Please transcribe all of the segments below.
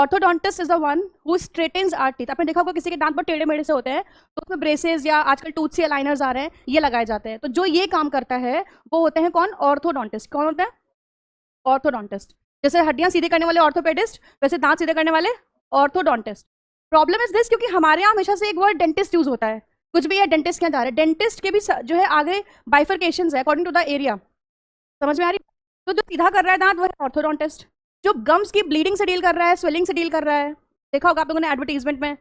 Orthodontist is the one who straightens our teeth. आपने देखा होगा किसी के दांत बहुत टेढ़े मेढ़े से होते हैं तो उसमें ब्रेसेस या आजकल टूथ से अलाइनर्स आ रहे हैं, ये लगाए जाते हैं। तो जो ये काम करता है वो होते हैं कौन? ऑर्थोडोंटिस्ट। कौन होता है? ऑर्थोडोंटिस्ट। जैसे हड्डियां सीधे करने वाले ऑर्थोपेडिस्ट, वैसे दांत सीधे करने वाले ऑर्थोडोंटिस्ट। प्रॉब्लम इज दिस, क्योंकि हमारे यहाँ हमेशा से एक वर्ड डेंटिस्ट यूज होता है, कुछ भी है डेंटिस्ट क्या जा रहे हैं, डेंटिस्ट के भी जो है आगे बाइफर्केशन है अकॉर्डिंग टू द एरिया। समझ में आ रही? तो जो सीधा कर रहा है दांत वो है ऑर्थोडोंटिस्ट। जो गम्स की ब्लीडिंग से डील कर रहा है, स्वेलिंग से डील कर रहा है, देखा होगा आप लोगों ने एडवर्टीजमेंट में,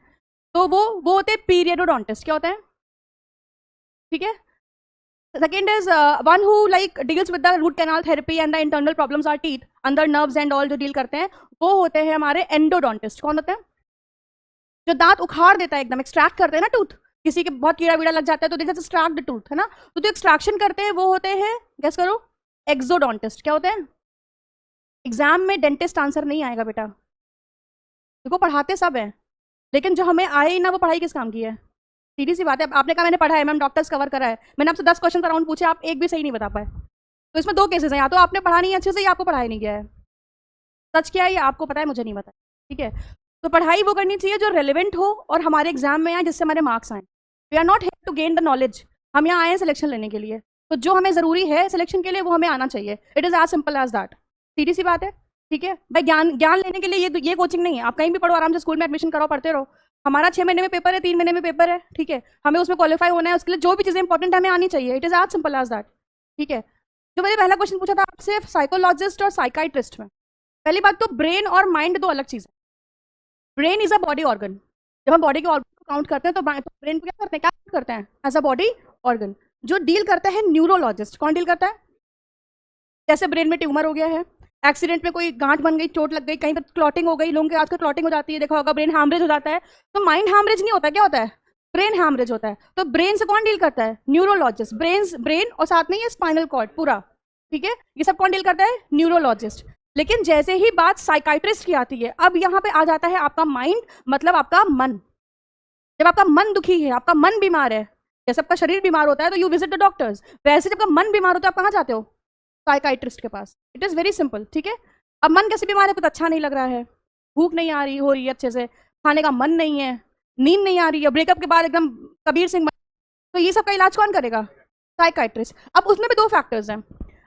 तो वो होते हैं पीरियडोडोंटिस्ट। क्या होते हैं? ठीक है। Second is one who like deals with the root canal therapy and the internal problems are teeth, अंदर nerves and all जो डील करते हैं वो होते हैं हमारे एंडोडोंटिस्ट। कौन होते हैं? जो दांत उखाड़ देता है, एकदम एक्सट्रैक्ट करते हैं ना टूथ, किसी के बहुत कीड़ा वीड़ा लग जाता है तो देखा एक्सट्रैक्ट द टूथ, है ना, तो जो एक्सट्रैक्शन करते हैं वो होते हैं, गेस करो, एक्सोडोंटिस्ट। क्या होते हैं? एग्जाम में डेंटिस्ट आंसर नहीं आएगा बेटा, देखो पढ़ाते सब है लेकिन जो हमें आए ही ना वो पढ़ाई किस काम की है? सीधी सी बात है। आपने कहा मैंने पढ़ा है मैम, डॉक्टर्स कवर करा है, मैंने आपसे 10 क्वेश्चन अराउंड पूछे, आप एक भी सही नहीं बता पाए। तो इसमें दो केसेस हैं, या तो आपने पढ़ा नहीं अच्छे से या आपको पढ़ाई नहीं गया है। सच क्या है ये आपको पता है, मुझे नहीं पता। ठीक है, तो पढ़ाई वो करनी चाहिए जो रेलिवेंट हो और हमारे एग्जाम में आए, जिससे हमारे मार्क्स आए। We are not here to gain the knowledge, हम यहाँ आए हैं सिलेक्शन लेने के लिए, तो जो हमें जरूरी है सिलेक्शन के लिए वो हमें आना चाहिए। It is as simple as that. सीधी सी बात है। ठीक है भाई, ज्ञान लेने के लिए ये कोचिंग नहीं है। आप कहीं भी पढ़ो, आराम से स्कूल में एडमिशन कराओ, पढ़ते रहो। हमारा 6 महीने में पेपर है, 3 महीने में पेपर है, ठीक है, हमें उसमें क्वालिफाई होना है, उसके लिए जो भी चीजें इंपॉर्टेंट हमें आनी चाहिए। It is as simple as that. ठीक है, जो मैंने पहला क्वेश्चन पूछा था आपसे साइकोलॉजिस्ट और साइकाइट्रिस्ट में, पहली बात तो ब्रेन और माइंड दो अलग चीज है। Brain is a body organ. जब हम बॉडी के ऑर्गन को काउंट करते हैं तो ब्रेन को क्या करते हैं एज अ बॉडी ऑर्गन। जो डील करता है न्यूरोलॉजिस्ट, कौन डील करता है? जैसे ब्रेन में ट्यूमर हो गया है, एक्सीडेंट में कोई गांठ बन गई, चोट लग गई, कहीं पर क्लॉटिंग हो गई, लोगों के आजकल क्लॉटिंग हो जाती है, देखा होगा, ब्रेन हैमरेज हो जाता है, तो माइंड हैमरेज नहीं होता, क्या होता है? ब्रेन हैमरेज होता है। तो ब्रेन से कौन डील करता है? न्यूरोलॉजिस्ट। ब्रेन और साथ में ये स्पाइनल कॉर्ड पूरा, ठीक है, ये सब कौन डील करता है? न्यूरोलॉजिस्ट। लेकिन जैसे ही बात साइकाइट्रिस्ट की आती है, अब यहाँ पे आ जाता है आपका माइंड, मतलब आपका मन। जब आपका मन दुखी है, आपका मन बीमार है, जैसे आपका शरीर बीमार होता है तो यू विजिट द डॉक्टर्स, वैसे जब आपका मन बीमार होता है आप कहाँ जाते हो? साइकाइट्रिस्ट के पास। It is very simple. ठीक है, अब मन कैसे बीमार है? कुछ अच्छा नहीं लग रहा है, भूख नहीं आ रही हो रही है अच्छे से, खाने का मन नहीं है, नींद नहीं आ रही है, ब्रेकअप के बाद एकदम कबीर सिंह, तो ये सब का इलाज कौन करेगा? साइकाइट्रिस्ट। अब उसमें भी दो फैक्टर्स हैं।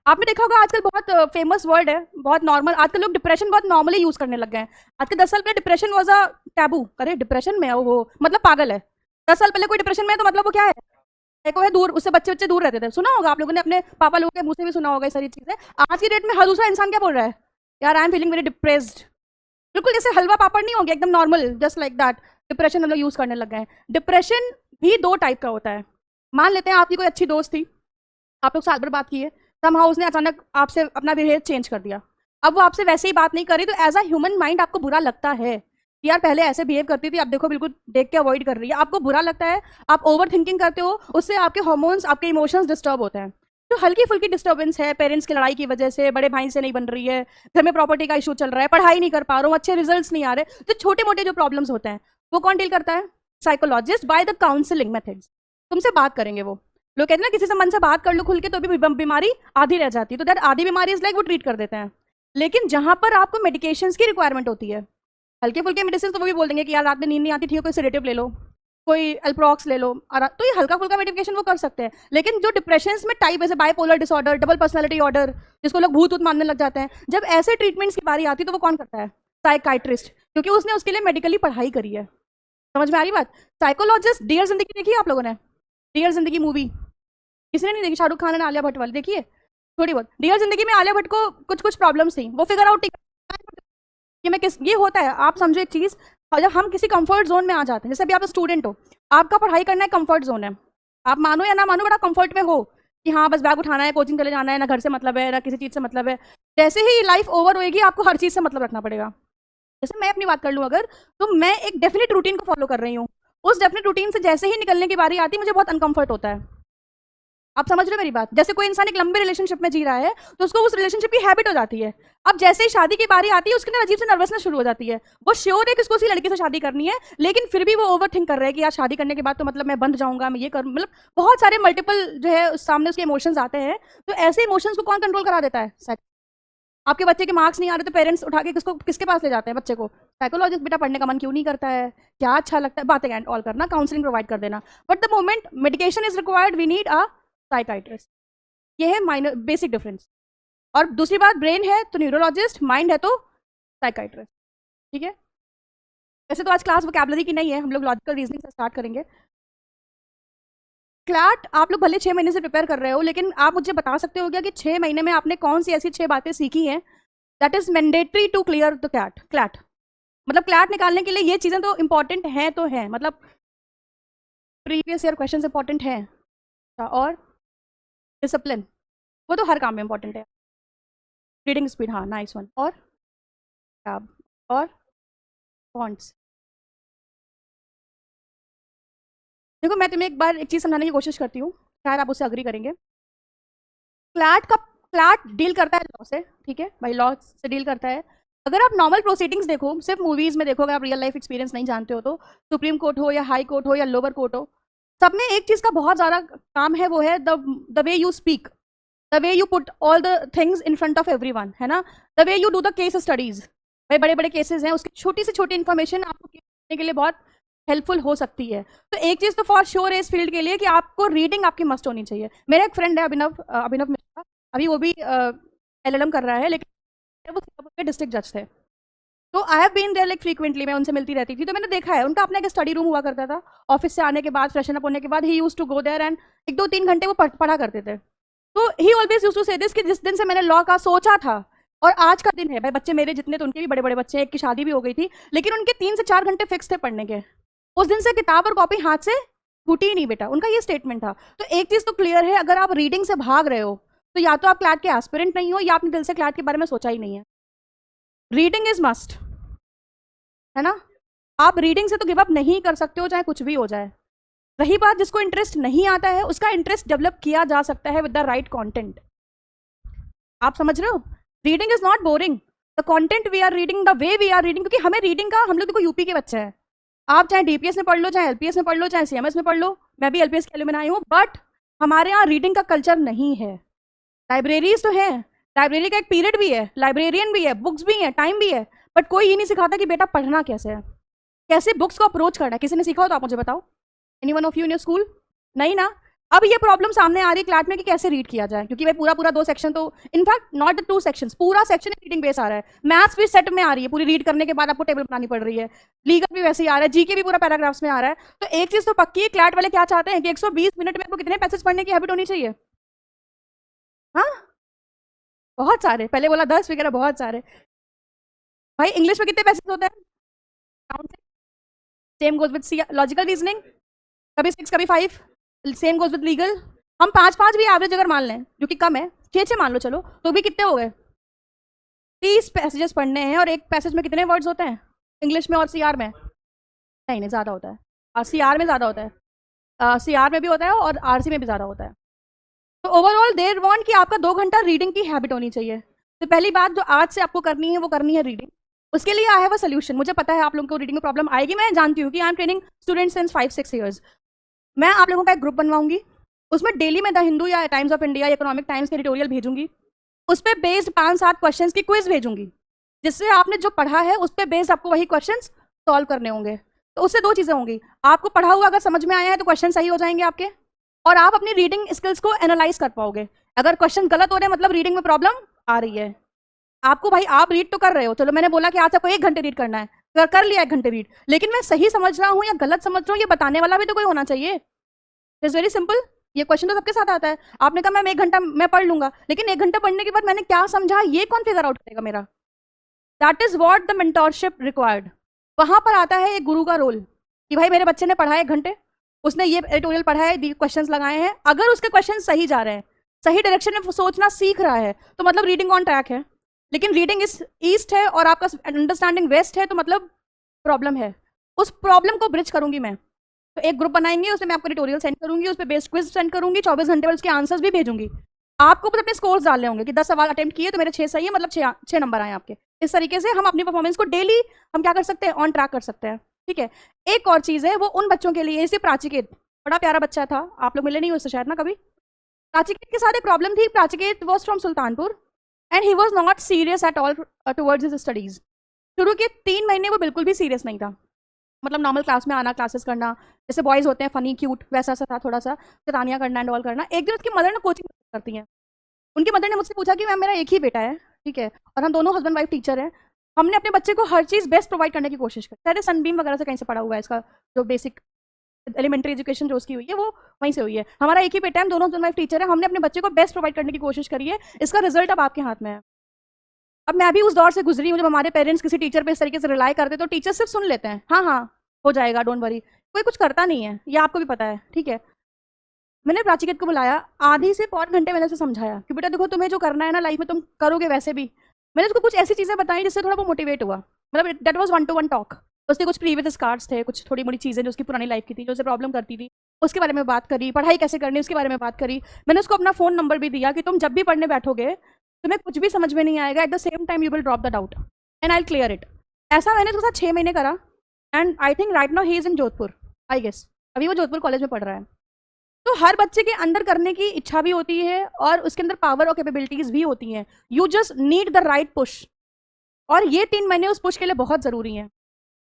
आपने देखा होगा आजकल बहुत फेमस वर्ड है, बहुत नॉर्मल, आजकल लोग डिप्रेशन बहुत नॉर्मली यूज करने लग गए हैं। आज के 10 साल पहले डिप्रेशन वॉज अ टैबू। अरे डिप्रेशन में वो मतलब पागल है। 10 साल पहले कोई डिप्रेशन में है तो मतलब वो क्या है? को है दूर, उससे बच्चे दूर रहते थे। सुना होगा आप लोगों ने, अपने पापा लोगों के मुंह से भी सुना होगा ये सारी चीजें। आज की डेट में हर दूसरा इंसान क्या बोल रहा है? यार I am feeling very depressed. बिल्कुल जैसे हलवा पापड़ नहीं हो गया, एकदम normal, just like that depression हम लोग यूज करने लग गए हैं। डिप्रेशन भी दो टाइप का होता है। मान लेते हैं आपकी कोई अच्छी दोस्त थी, आप लोग साल भर बात किए, समहाउ उसने अचानक आपसे अपना बिहेवियर चेंज कर दिया। अब वो आपसे वैसे ही बात नहीं करी, तो एज अ ह्यूमन माइंड आपको बुरा लगता है कि यार पहले ऐसे बिहेव करती थी, अब देखो बिल्कुल देख के अवॉइड कर रही है, आपको बुरा लगता है, आप ओवर थिंकिंग करते हो, उससे आपके हार्मोन्स, आपके इमोशंस डिस्टर्ब होते हैं। तो हल्की फुल्की डिस्टर्बेंस है, पेरेंट्स की लड़ाई की वजह से, बड़े भाई से नहीं बन रही है, घर में प्रॉपर्टी का इशू चल रहा है, पढ़ाई नहीं कर पा रहा हूँ, अच्छे रिजल्ट्स नहीं आ रहे, तो छोटे मोटे जो प्रॉब्लम्स होते हैं वो कौन डील करता है? Psychologist, by the counselling methods. तुमसे बात करेंगे वो लोग, कहते हैं ना किसी से मन से बात कर लो खुल के तो भी बीमारी आधी रह जाती है, तो दैट आधी बीमारी इज लाइक वो ट्रीट कर देते हैं। लेकिन जहां पर आपको मेडिकेशंस की रिक्वायरमेंट होती है, हल्के फुल्के मेडिसिन, तो वो भी बोल देंगे कि यार रात में नींद नहीं आती, ठीक है कोई सेडेटिव ले लो, कोई एल्प्रोक्स ले लो, तो ये हल्का फुल्का मेडिकेशन वो कर सकते हैं। लेकिन जो डिप्रेशन में टाइप ऐसे bipolar disorder, double personality order, जिसको लोग भूत ऊत मानने लग जाते हैं, जब ऐसे ट्रीटमेंट्स की बारी आती है तो वो कौन करता है? साइकाइट्रिस्ट, क्योंकि उसने उसके लिए मेडिकली पढ़ाई करी है। समझ में आ रही बात? साइकोलॉजिस्ट, डियर जिंदगी देखी है आप लोगों ने? डियर जिंदगी मूवी किसने नहीं देखी? शाहरुख खान और आलिया भट्ट वाली देखिए थोड़ी बहुत। डियर जिंदगी में आलिया भट्ट को कुछ कुछ प्रॉब्लम्स थी, वो फिगर आउट कि मैं किस, ये होता है, आप समझो एक चीज, जब हम किसी कंफर्ट जोन में आ जाते हैं, जैसे अभी आप स्टूडेंट हो, आपका पढ़ाई करना है, कंफर्ट जोन है, आप मानो या ना मानो बड़ा कंफर्ट में हो कि हाँ बस बैग उठाना है, कोचिंग चले जाना है, ना घर से मतलब है ना किसी चीज से मतलब है। जैसे ही लाइफ ओवर होएगी आपको हर चीज से मतलब रखना पड़ेगा। जैसे मैं अपनी बात कर लूँ अगर, तो मैं एक डेफिनेट रूटीन को फॉलो कर रही हूँ, उस डेफिनेट रूटीन से जैसे ही निकलने की बारी आती है मुझे बहुत अनकंफर्ट होता है। आप समझ रहे हो मेरी बात? जैसे कोई इंसान एक लंबे रिलेशनशिप में जी रहा है तो उसको उस रिलेशनशिप की हैबिट हो जाती है, अब जैसे ही शादी की बारी आती है उसके अंदर अजीब से नर्वसनेस शुरू हो जाती है। वो श्योर है कि उसको उसी लड़की से शादी करनी है, लेकिन फिर भी वो ओवर थिंक कर रहा है कि यार शादी करने के बाद तो मतलब मैं बंध जाऊंगा, मैं ये कर, मतलब बहुत सारे मल्टीपल जो है सामने उसके इमोशंस आते हैं। तो ऐसे इमोशंस को कौन कंट्रोल करा देता है? आपके बच्चे के मार्क्स नहीं आ रहे तो पेरेंट्स उठा के किसके पास ले जाते हैं? बच्चे को साइकोलॉजिस्ट बेटा पढ़ने का मन क्यों नहीं करता है, क्या अच्छा लगता है, बातें एंड ऑल करना, काउंसलिंग प्रोवाइड कर देना, but the moment medication is required we need a psychiatrist. ये है माइनर बेसिक डिफरेंस। और दूसरी बात, ब्रेन है तो न्यूरोलॉजिस्ट, माइंड है तो साइकाइट्रिस्ट, ठीक है। वैसे तो आज क्लास वोकैबुलरी की नहीं है, हम लोग लॉजिकल रीजनिंग से स्टार्ट करेंगे। क्लैट आप लोग भले 6 महीने से प्रिपेयर कर रहे हो, लेकिन आप मुझे बता सकते हो क्या कि 6 महीने में आपने कौन सी ऐसी 6 बातें सीखी हैं that is mandatory to clear the CLAT. मतलब क्लैट निकालने के लिए ये चीज़ें तो इंपॉर्टेंट हैं, तो हैं, मतलब प्रीवियस ईयर क्वेश्चन इंपॉर्टेंट हैं। और डिसिप्लिन, वो तो हर काम में इंपॉर्टेंट है। रीडिंग स्पीड, हाँ नाइस वन। और फॉन्ट्स। देखो मैं तुम्हें एक बार एक चीज़ समझाने की कोशिश करती हूँ, शायद आप उससे अग्री करेंगे। क्लैट डील करता है लॉ से, ठीक है भाई, लॉ से डील करता है। अगर आप नॉर्मल प्रोसीडिंग्स देखो, सिर्फ मूवीज में देखो, अगर आप रियल लाइफ एक्सपीरियंस नहीं जानते हो तो, सुप्रीम कोर्ट हो या हाई कोर्ट हो या लोअर कोर्ट हो, सब में एक चीज का बहुत ज्यादा काम है, वो है the way you speak, the way you put all the things in front of everyone, है ना, the way you do the case studies. भाई बड़े बड़े केसेस हैं, उसकी छोटी से छोटी इन्फॉर्मेशन आपको करने के लिए बहुत हेल्पफुल हो सकती है। तो एक चीज तो फॉर श्योर है इस फील्ड के लिए कि आपको रीडिंग आपकी मस्ट होनी चाहिए। मेरा एक फ्रेंड है अभिनव मिश्रा, अभी वो भी एलएलएम कर रहा है, लेकिन वो सिंगापुर के डिस्ट्रिक्ट जज थे। तो I have been there like frequently, मैं उनसे मिलती रहती थी, तो मैंने देखा है उनका अपना एक स्टडी रूम हुआ करता था। ऑफिस से आने के बाद, फ्रेशन अप होने के बाद, he used to go there and 1-2-3 घंटे वो पढ़ा करते थे। तो he always used to say this कि जिस दिन से मैंने लॉ का सोचा था और आज का दिन है, भाई बच्चे मेरे जितने तो उनके भी बड़े बड़े बच्चे हैं, एक की शादी भी हो गई थी, लेकिन उनके 3 से 4 घंटे फिक्स थे पढ़ने के। उस दिन से किताब और कॉपी हाथ से छूटी ही नहीं बेटा, उनका ये स्टेटमेंट था। तो एक चीज तो क्लियर है, अगर आप रीडिंग से भाग रहे हो तो या तो आप क्लैट के एस्पिरेंट नहीं हो, या आपने दिल से क्लैट के बारे में सोचा ही नहीं है। रीडिंग इज मस्ट, है ना। आप रीडिंग से तो गिव अप नहीं कर सकते हो, चाहे कुछ भी हो जाए। रही बात जिसको इंटरेस्ट नहीं आता है, उसका इंटरेस्ट डेवलप किया जा सकता है विद द राइट कंटेंट। आप समझ रहे हो, reading is not boring, the content we are reading, the way we are reading. क्योंकि हमें रीडिंग का, हम लोग देखो यूपी के बच्चे हैं, आप चाहे डीपीएस में पढ़ लो, चाहे एलपीएस में पढ़ लो, चाहे सीएमएस में पढ़ लो, मैं भी एलपीएस के एलुमनाई हूँ, बट हमारे यहाँ रीडिंग का कल्चर नहीं है। लाइब्रेरीज तो है, लाइब्रेरी का एक पीरियड भी है, लाइब्रेरियन भी है, बुक्स भी है, टाइम भी है, बट कोई ये नहीं सिखाता कि बेटा पढ़ना कैसे है, कैसे बुक्स को अप्रोच करना है। किसी ने सीखा हो तो आप मुझे बताओ, any one of you in your school? नहीं ना। अब ये प्रॉब्लम सामने आ रही है क्लैट में कि कैसे रीड किया जाए, क्योंकि भाई पूरा पूरा 2 सेक्शन, तो इनफैक्ट नॉट द 2 सेक्शंस, पूरा सेक्शन रीडिंग बेस आ रहा है। मैथ्स भी सेट में आ रही है, पूरी रीड करने के बाद आपको टेबल बनानी पड़ रही है। लीगल भी वैसे ही आ रहा है, जीके भी पूरा पैराग्राफ्स में आ रहा है। तो एक चीज तो पक्की है, क्लैट वाले क्या चाहते हैं कि 120 मिनट में आपको कितने पैसेज पढ़ने की हैबिट होनी चाहिए? हाँ बहुत सारे, पहले बोला 10 वगैरह, बहुत सारे। भाई इंग्लिश में कितने पैसेज होते हैं? Same goes with logical reasoning, कभी 6 कभी 5, सेम गोज विद लीगल। हम 5-5 भी एवरेज अगर मान लें, जो कि कम है, 6-6 मान लो चलो, तो भी कितने हो गए? 30 पैसेजेस पढ़ने हैं, और एक पैसेज में कितने वर्ड्स होते हैं इंग्लिश में और सीआर में? नहीं नहीं, ज़्यादा होता है, और सीआर में ज़्यादा होता है, सीआर में भी होता है और आरसी में भी ज़्यादा होता है। तो ओवरऑल देर वांट कि आपका 2 घंटा रीडिंग की हैबिट होनी चाहिए। तो पहली बात जो आज से आपको करनी है, वो करनी है रीडिंग। उसके लिए आई हैव अ सोल्यूशन। मुझे पता है आप लोगों को रीडिंग में प्रॉब्लम आएगी, मैं जानती हूँ कि I am training students since 5-6 years. मैं आप लोगों का एक ग्रुप बनवाऊंगी, उसमें डेली मैं द हिंदू या टाइम्स ऑफ इंडिया या इकोनॉमिक टाइम्स के एडिटोरियल भेजूंगी, उस पर बेस्ड 5-7 क्वेश्चन की क्विज भेजूंगी, जिससे आपने जो पढ़ा है उस पर बेस्ड आपको वही क्वेश्चन सॉल्व करने होंगे। तो उससे 2 चीज़ें होंगी, आपको पढ़ा हुआ अगर समझ में आया है तो क्वेश्चन सही हो जाएंगे आपके, और आप अपनी रीडिंग स्किल्स को एनालाइज कर पाओगे। अगर क्वेश्चन गलत हो रहे हैं मतलब रीडिंग में प्रॉब्लम आ रही है आपको। भाई आप रीड तो कर रहे हो, चलो मैंने बोला कि आज आपको 1 घंटे रीड करना है, कर लिया 1 घंटे रीड, लेकिन मैं सही समझ रहा हूँ या गलत समझ रहा हूँ ये बताने वाला भी तो कोई होना चाहिए। इट्स वेरी सिंपल, ये क्वेश्चन तो सबके साथ आता है। आपने कहा मैम 1 घंटा मैं पढ़ लूंगा, लेकिन 1 घंटा पढ़ने के बाद मैंने क्या समझा ये कौन फिगर आउट करेगा मेरा? That is what the mentorship required. वहां पर आता है एक गुरु का रोल कि भाई मेरे बच्चे ने पढ़ा है 1 घंटे, उसने ये एडिटोरियल पढ़ा है, क्वेश्चंस लगाए हैं, अगर उसके क्वेश्चन सही जा रहे हैं, सही डायरेक्शन में सोचना सीख रहा है, तो मतलब रीडिंग ऑन ट्रैक है। लेकिन रीडिंग इस ईस्ट है और आपका अंडरस्टैंडिंग वेस्ट है, तो मतलब प्रॉब्लम है। उस प्रॉब्लम को ब्रिज करूंगी मैं। तो एक ग्रुप बनाएंगे, उसमें मैं आपको ट्यूटोरियल सेंड करूंगी, उस पर बेस्ड क्विज सेंड करूंगी, 24 घंटे में उसके आंसर्स भी भेजूंगी। आपको बस अपने स्कोर्स डालने होंगे कि 10 सवाल अटेम्प्ट किए तो मेरे 6 सही है, मतलब 6 नंबर आए आपके। इस तरीके से हम अपनी परफॉर्मेंस को डेली हम क्या कर सकते हैं, ऑन ट्रैक कर सकते हैं। ठीक है, एक और चीज़ है, वो उन बच्चों के लिए, इसे प्राचीकेत बड़ा प्यारा बच्चा था, आप लोग मिले नहीं उससे शायद ना कभी। प्राचीकेत के साथ एक प्रॉब्लम थी। Prachiket was from Sultanpur and he was not serious at all towards his studies. शुरू के 3 महीने वो बिल्कुल भी सीरियस नहीं था, मतलब नॉर्मल क्लास में आना, क्लासेस करना, जैसे बॉयज़ होते हैं फनी क्यूट वैसा सा था थोड़ा-सा, शैतानियाँ करना एंड ऑल करना। एक दिन उसकी मदर ना कोचिंग करती हैं। उनकी मदर ने मुझसे पूछा कि मैम मेरा एक ही बेटा है, ठीक है? और हम दोनों हस्बैंड वाइफ टीचर हैं। हमने अपने बच्चे को हर चीज़ बेस्ट प्रोवाइड करने की कोशिश की। शायद ये सनबीम वगैरह से कहीं से पढ़ा हुआ है इसका, जो बेसिक एलिमेंट्री एजुकेशन जो उसकी हुई है वो वहीं से हुई है। हमारा एक ही बेटा है, हम दोनों हस्बैंड वाइफ टीचर हैं, हमने अपने बच्चे को बेस्ट प्रोवाइड करने की कोशिश करी है। इसका रिजल्ट अब आपके हाथ में है। अब मैं भी उस दौर से गुजरी हूँ जब हमारे पेरेंट्स किसी टीचर पे इस तरीके से रिलाई करते तो टीचर सिर्फ सुन लेते हैं, हाँ हाँ हो जाएगा डोंट वरी, कोई कुछ करता नहीं है, ये आपको भी पता है, ठीक है? मैंने प्राचीकत को बुलाया, आधी से पौन घंटे मैंने उसे समझाया कि बेटा देखो तुम्हें जो करना है ना लाइफ में तुम करोगे वैसे भी। मैंने उसको कुछ ऐसी चीज़ें बताई जिससे थोड़ा वो मोटिवेट हुआ, मतलब that was one two one talk. उसके कुछ प्रीवियस स्कार्स थे, कुछ थोड़ी मोड़ी चीज़ें जो उसकी पुरानी लाइफ की थी, जो उसे प्रॉब्लम करती थी, उसके बारे में बात करी, पढ़ाई कैसे करनी उसके बारे में बात करी। मैंने उसको अपना फ़ोन नंबर भी दिया कि तुम जब भी पढ़ने बैठोगे तुम्हें कुछ भी समझ में नहीं आएगा, at the same time you will drop the doubt and I clear it. ऐसा मैंने उसके साथ 6 महीने करा and I think right now he is in Jodhpur, I guess अभी वो जोधपुर कॉलेज में पढ़ रहा है। तो हर बच्चे के अंदर करने की इच्छा भी होती है और उसके अंदर पावर और कैपेबिलिटीज भी होती हैं, you just need the right push. और ये 3 महीने उस पुश के लिए बहुत ज़रूरी हैं।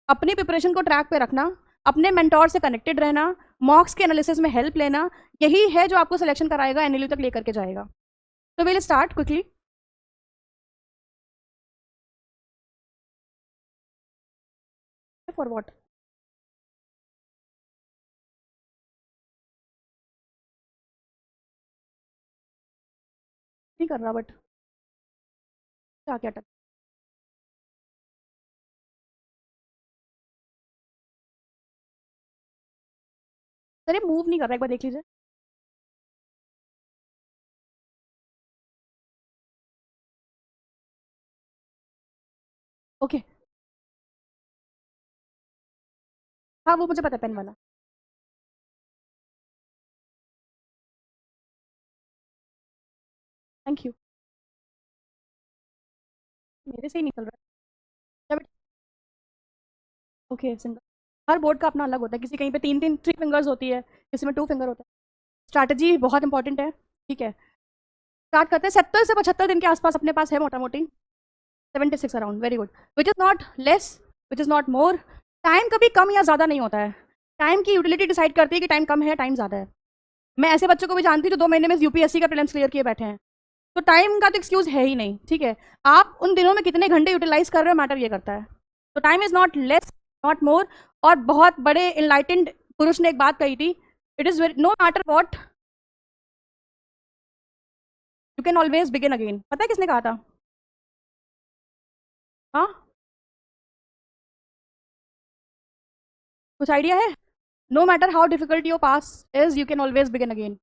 अपनी प्रिपरेशन को ट्रैक पे रखना, अपने मेंटोर से कनेक्टेड रहना, मॉक्स के एनालिसिस में हेल्प लेना, यही है जो आपको सिलेक्शन कराएगा, एनएलयू तक लेकर के जाएगा। तो will start quickly. For what? नहीं कर रहा बट क्या क्या टक। सर ये मूव नहीं कर रहा, एक बार देख लीजिए। ओके, हाँ वो मुझे पता है पेन वाला। Thank you. मेरे से ही निकल रहा है। Okay single. हर बोर्ड का अपना अलग होता है, किसी कहीं पे 3 3 3 फिंगर्स होती है, किसी में 2 फिंगर होता है। स्ट्रैटेजी बहुत इंपॉर्टेंट है, ठीक है? स्टार्ट करते हैं, 70 से 75 दिन के आसपास अपने पास है मोटा मोटी, 76 around, very good. Which is not less, which is not more. Time कभी कम या ज़्यादा नहीं होता है, टाइम की यूटिलिटी डिसाइड करती है कि टाइम कम है टाइम ज़्यादा है। मैं ऐसे बच्चों को भी जानती हूँ जो 2 महीने में यूपीएससी का प्रीलिम्स क्लियर किए बैठे हैं। तो टाइम का तो एक्सक्यूज है ही नहीं, ठीक है? आप उन दिनों में कितने घंटे यूटिलाइज कर रहे हो मैटर ये करता है। तो time is not less, not more. और बहुत बड़े इनलाइटेंड पुरुष ने एक बात कही थी, it is no matter what you can always begin again. पता है किसने कहा था? हाँ, कुछ आइडिया है? No matter how difficult your past is you can always begin again.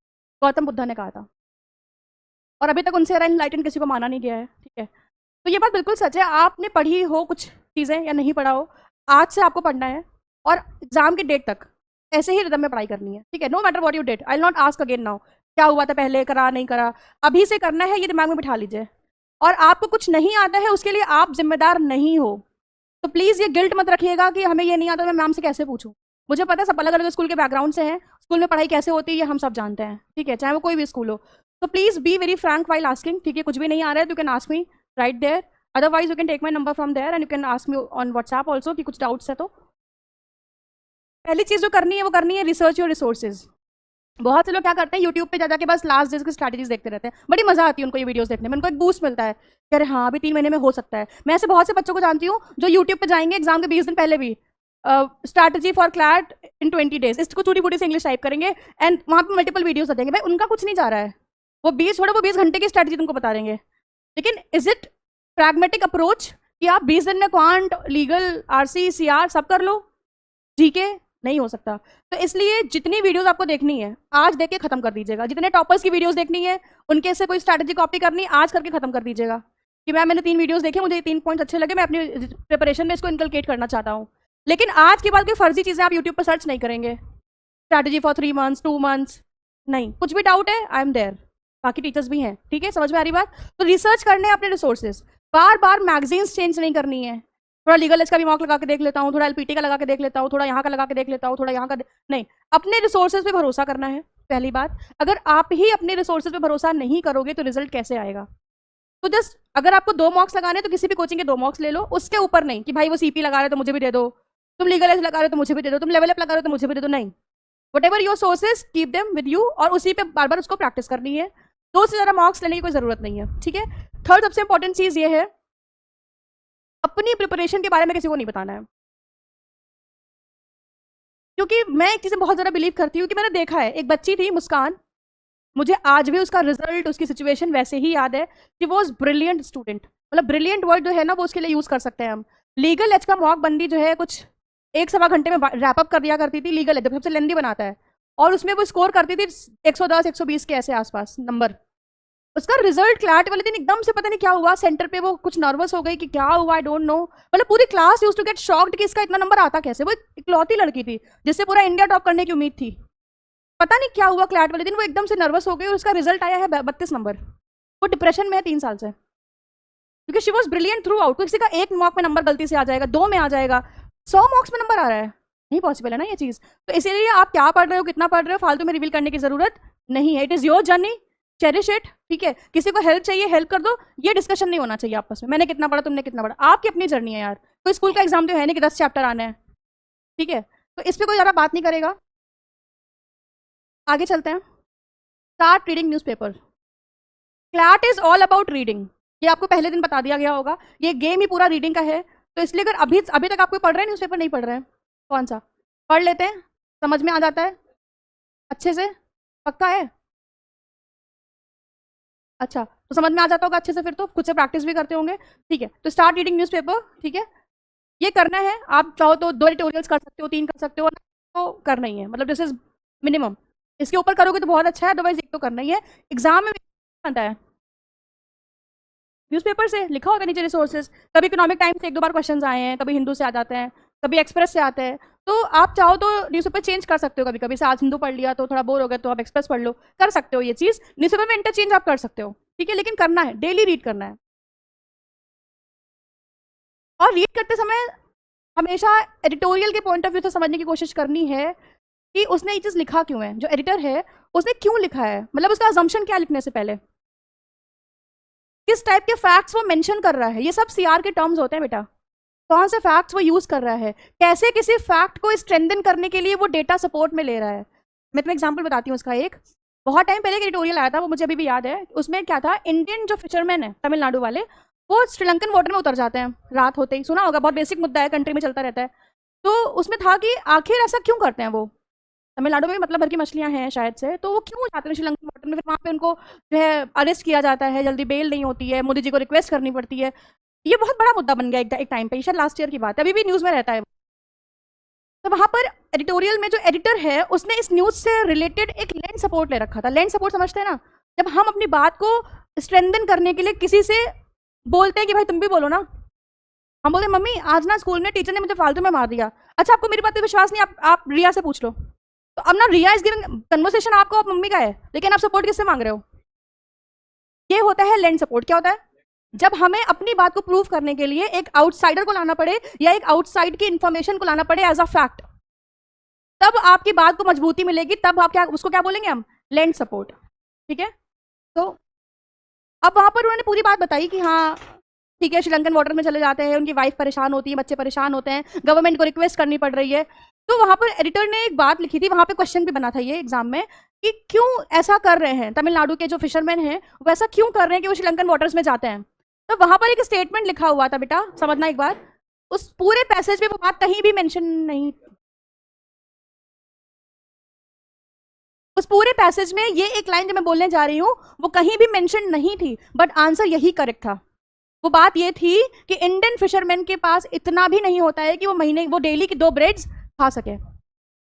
Gautam Buddha ने कहा था, और अभी तक उनसे एनलाइटेंड किसी को माना नहीं गया है, ठीक है? तो ये बात बिल्कुल सच है, आपने पढ़ी हो कुछ चीज़ें या नहीं पढ़ा हो, आज से आपको पढ़ना है और एग्जाम की डेट तक ऐसे ही रिदम में पढ़ाई करनी है, ठीक है? No matter what you did, I will not ask again now क्या हुआ था पहले, करा नहीं करा, अभी से करना है, ये दिमाग में बिठा लीजिए। और आपको कुछ नहीं आता है उसके लिए आप जिम्मेदार नहीं हो। तो प्लीज़ ये गिल्ट मत रखिएगा कि हमें ये नहीं आता, मैं मैम से कैसे पूछूं। मुझे पता है सब अलग अलग स्कूल के बैकग्राउंड से हैं, स्कूल में पढ़ाई कैसे होती है ये हम सब जानते हैं, ठीक है? चाहे वो कोई भी स्कूल हो। तो please be very frank while asking, ठीक है? कुछ भी नहीं आ रहा है तो you can ask me right there, otherwise you can take my number from there and you can ask me on WhatsApp also कि कुछ डाउट्स है तो। पहली चीज़ जो करनी है वो करनी है रिसर्च योर रिसोर्सेज। बहुत से लोग क्या करते हैं, यूट्यूब पे जा के बस लास्ट डेज की स्ट्रैटेजीज देखते रहते हैं, बड़ी मजा आती है उनको ये वीडियोस देखने में, उनको एक बूस्ट मिलता है कि अरे हाँ अभी 3 महीने में हो सकता है। मैं ऐसे बहुत से बच्चों को जानती हूँ जो यूट्यूब पे जाएंगे एग्जाम के 20 दिन पहले भी, strategy for CLAT in 20 days, इसको चूटी बूटी से इंग्लिश टाइप करेंगे एंड वहाँ पे मल्टीपल वीडियोस देंगे। भाई उनका कुछ नहीं जा रहा है, वो 20 घंटे की स्ट्रैटेजी तुमको बता देंगे, लेकिन इज इट प्रैग्मेटिक अप्रोच कि आप 20 दिन में क्वांट, लीगल, आरसी, सीआर सब कर लो? जीके नहीं हो सकता। तो इसलिए जितनी वीडियोस आपको देखनी है आज देख के खत्म कर दीजिएगा, जितने टॉपर्स की वीडियोस देखनी है उनके से कोई स्ट्रैटेजी कॉपी करनी आज करके खत्म कर दीजिएगा कि मैम मैंने 3 वीडियोस देखे, मुझे 3 पॉइंट्स अच्छे लगे, मैं अपनी प्रिपरेशन में इसको इनकलकेट करना चाहता हूँ। लेकिन आज के बाद कोई फर्जी चीज़ें आप यूट्यूब पर सर्च नहीं करेंगे, स्ट्रैटेजी फॉर 3 मंथ्स 2 मंथ्स, नहीं। कुछ भी डाउट है आई एम देयर, बाकी टीचर्स भी हैं, ठीक है? समझ में आ रही बात? तो रिसर्च करने हैं अपने रिसोर्सेज, बार बार मैगजीन्स चेंज नहीं करनी है। थोड़ा लीगल एज का भी मॉक लगा के देख लेता हूँ, थोड़ा एलपीटी का लगा के देख लेता हूँ, थोड़ा यहाँ का लगा के देख लेता हूँ, थोड़ा यहाँ का नहीं, अपने रिसोर्सेज पे भरोसा करना है। पहली बात, अगर आप ही अपने रिसोर्सेज पे भरोसा नहीं करोगे तो रिजल्ट कैसे आएगा? तो जस्ट अगर आपको 2 मार्क्स लगाने हैं तो किसी भी कोचिंग के 2 मार्क्स ले लो, उसके ऊपर नहीं कि भाई वो सीपी लगा रहे तो मुझे भी दे दो, तुम लीगल एज लगा रहे हो तो मुझे भी दे दो, तुम लेवल अप लगा रहे हो तो मुझे भी दे दो, नहीं। What ever your sources keep them with you, और उसी पे बार बार उसको प्रैक्टिस करनी है। 2 से ज़्यादा मार्क्स लेने की कोई ज़रूरत नहीं है, ठीक है। थर्ड सबसे इंपॉर्टेंट चीज़ ये है, अपनी प्रिपरेशन के बारे में किसी को नहीं बताना है। क्योंकि मैं एक चीज़ में बहुत ज़्यादा बिलीव करती हूँ कि मैंने देखा है, एक बच्ची थी मुस्कान, मुझे आज भी उसका रिजल्ट, उसकी सिचुएशन वैसे ही याद है कि वो ब्रिलियंट स्टूडेंट, मतलब ब्रिलियंट वर्ड जो है ना वो उसके लिए यूज कर सकते हैं हम। लीगल एज का मॉक बंदी जो है कुछ 1 सवा घंटे में रैप अप कर दिया करती थी, लीगल एज जो सबसे लेंदी बनाता है, और उसमें वो स्कोर करती थी 110 120 के ऐसे आसपास नंबर। उसका रिजल्ट क्लैट वाले दिन एकदम से पता नहीं क्या हुआ, सेंटर पे वो कुछ नर्वस हो गई कि क्या हुआ, आई डोंट नो, मतलब पूरी class used to get shocked कि इसका इतना नंबर आता कैसे। वो इकलौती लड़की थी जिससे पूरा इंडिया टॉप करने की उम्मीद थी, पता नहीं क्या हुआ क्लैट वाले दिन वो एकदम से नर्वस हो गई और उसका रिजल्ट आया है 32 नंबर। वो डिप्रेशन में है 3 साल से, क्योंकि she was brilliant through out. किसी का 1 मार्क में नंबर गलती से आ जाएगा, 2 में आ जाएगा, 100 मार्क्स में नंबर आ रहा है, नहीं पॉसिबल है ना ये चीज। तो इसीलिए आप क्या पढ़ रहे हो, कितना पढ़ रहे हो, फालतू में रिवील करने की जरूरत नहीं है। It is your journey, cherish it, ठीक है। किसी को हेल्प चाहिए हेल्प कर दो, ये डिस्कशन नहीं होना चाहिए आपस में, मैंने कितना पढ़ा तुमने कितना पढ़ा, आपकी अपनी जर्नी है यार। कोई स्कूल का एग्जाम तो है नहीं कि 10 चैप्टर आने हैं, ठीक है। तो इस पर कोई ज़्यादा बात नहीं करेगा, आगे चलते हैं। Start reading newspaper. CLAT is all about reading, ये आपको पहले दिन बता दिया गया होगा, ये गेम ही पूरा रीडिंग का है। तो इसलिए अगर अभी अभी तक आप कोई पढ़ रहे हैं न्यूज़पेपर, नहीं पढ़ रहे हैं, कौन सा पढ़ लेते हैं, समझ में आ जाता है अच्छे से, पक्का है? अच्छा, तो समझ में आ जाता होगा अच्छे से, फिर तो खुद से प्रैक्टिस भी करते होंगे, ठीक है। तो स्टार्ट रीडिंग न्यूज़पेपर, ठीक है, ये करना है। आप चाहो तो 2 एडिटोरियल्स कर सकते हो, 3 कर सकते हो, तो करना ही है, मतलब दिस इज मिनिमम। इसके ऊपर करोगे तो बहुत अच्छा है, अदरवाइज एक तो करना ही है। एग्जाम में आता है न्यूज़पेपर से, लिखा होता है नीचे रिसोर्सेज, कभी इकोनॉमिक टाइम्स से 1 2 बार क्वेश्चंस आए हैं, कभी हिंदू से आ जाते हैं, कभी एक्सप्रेस से आते हैं। तो आप चाहो तो न्यूज़पेपर चेंज कर सकते हो, कभी कभी से आज हिंदू पढ़ लिया तो थोड़ा बोर हो गया तो आप एक्सप्रेस पढ़ लो, कर सकते हो ये चीज़, न्यूज़पेपर में इंटरचेंज आप कर सकते हो, ठीक है। लेकिन करना है, डेली रीड करना है। और रीड करते समय हमेशा एडिटोरियल के पॉइंट ऑफ व्यू से समझने की कोशिश करनी है कि उसने ये चीज़ लिखा क्यों है, जो एडिटर है उसने क्यों लिखा है, मतलब उसका अजम्पशन क्या लिखने से पहले, किस टाइप के फैक्ट्स वो मेंशन कर रहा है। ये सब सीआर के टर्म्स होते हैं बेटा, कौन से फैक्ट्स वो यूज कर रहा है, कैसे किसी फैक्ट को स्ट्रेंथन करने के लिए वो डेटा सपोर्ट में ले रहा है। मैं तुम्हें एग्जांपल बताती हूँ उसका। एक बहुत टाइम पहले एक एडिटोरियल आया था, वो मुझे अभी भी याद है। उसमें क्या था, इंडियन जो फिशरमैन है तमिलनाडु वाले, वो श्रीलंकन वाटर में उतर जाते हैं रात होते ही, सुना होगा, बहुत बेसिक मुद्दा है, कंट्री में चलता रहता है। तो उसमें था कि आखिर ऐसा क्यों करते हैं वो, तमिलनाडु में भी मतलब भर की मछलियां हैं शायद से, तो वो क्यों जाते हैं श्रीलंकन वाटर में, फिर वहां पे उनको जो है अरेस्ट किया जाता है, जल्दी बेल नहीं होती है, मोदी जी को रिक्वेस्ट करनी पड़ती है। ये बहुत बड़ा मुद्दा बन गया एक टाइम पे, शायद लास्ट ईयर की बात है, अभी भी न्यूज में रहता है। तो वहां पर एडिटोरियल में जो एडिटर है उसने इस न्यूज से रिलेटेड एक लैंड सपोर्ट ले रखा था। लैंड सपोर्ट समझते हैं ना, जब हम अपनी बात को स्ट्रेंथन करने के लिए किसी से बोलते हैं कि भाई तुम भी बोलो ना, हम बोलते मम्मी आज ना स्कूल में टीचर ने मुझे फालतू में मार दिया, अच्छा आपको मेरी बात पे विश्वास नहीं, आप रिया से पूछ लो। तो अब ना रिया इज गिविंग कन्वर्सेशन आपको, आप मम्मी का है, लेकिन आप सपोर्ट किससे मांग रहे हो, ये होता है लैंड सपोर्ट। क्या होता है, जब हमें अपनी बात को प्रूव करने के लिए एक आउटसाइडर को लाना पड़े या एक आउटसाइड की इंफॉर्मेशन को लाना पड़े एज अ फैक्ट, तब आपकी बात को मजबूती मिलेगी, तब आप क्या उसको क्या बोलेंगे हम, लैंड सपोर्ट, ठीक है। तो अब वहां पर उन्होंने पूरी बात बताई कि हाँ ठीक है, श्रीलंकन वाटर में चले जाते हैं, उनकी वाइफ परेशान होती है, बच्चे परेशान होते हैं, गवर्नमेंट को रिक्वेस्ट करनी पड़ रही है। तो वहां पर एडिटर ने एक बात लिखी थी, वहां पे क्वेश्चन भी बना था ये एग्जाम में, कि क्यों ऐसा कर रहे हैं तमिलनाडु के जो फिशरमैन हैं, वैसा क्यों कर रहे हैं कि वो श्रीलंकन वाटर्स में जाते हैं। तो वहां पर एक स्टेटमेंट लिखा हुआ था बेटा, समझना एक बार, उस पूरे पैसेज में वो बात कहीं भी मेंशन नहीं, उस पूरे पैसेज में ये एक लाइन जो मैं बोलने जा रही हूँ वो कहीं भी मेंशन नहीं थी, बट आंसर यही करेक्ट था। वो बात ये थी कि इंडियन फिशरमैन के पास इतना भी नहीं होता है कि वो डेली की 2 ब्रेड्स खा सके।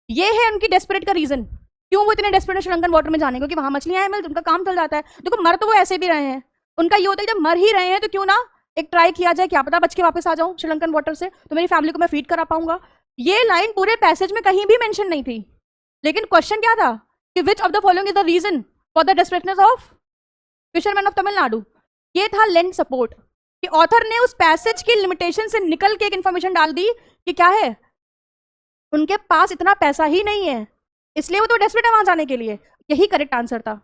ये है उनकी डेस्परेट का रीजन, क्यों वो इतने डेस्परेट श्रीलंकन वाटर में जाने, क्योंकि वहां मछलियां हैं, उनका काम चल जाता है। देखो मर तो वो ऐसे भी रहे हैं, उनका ये होता है जब मर ही रहे हैं तो क्यों ना एक ट्राई किया जाए, क्या पता बच के वापस आ जाऊं श्रीलंकन वाटर से, तो मेरी फैमिली को मैं फीड करा पाऊंगा। ये लाइन पूरे पैसेज में कहीं भी मेंशन नहीं थी, लेकिन क्वेश्चन क्या था कि which of the following is the reason for the desperateness of fisherman of Tamil Nadu. ये था लैंड सपोर्ट, कि ऑथर ने उस पैसेज की लिमिटेशन से निकल के एक इंफॉर्मेशन डाल दी कि क्या है, उनके पास इतना पैसा ही नहीं है, इसलिए वो तो डेस्परेट है वहां जाने के लिए। यही करेक्ट आंसर था।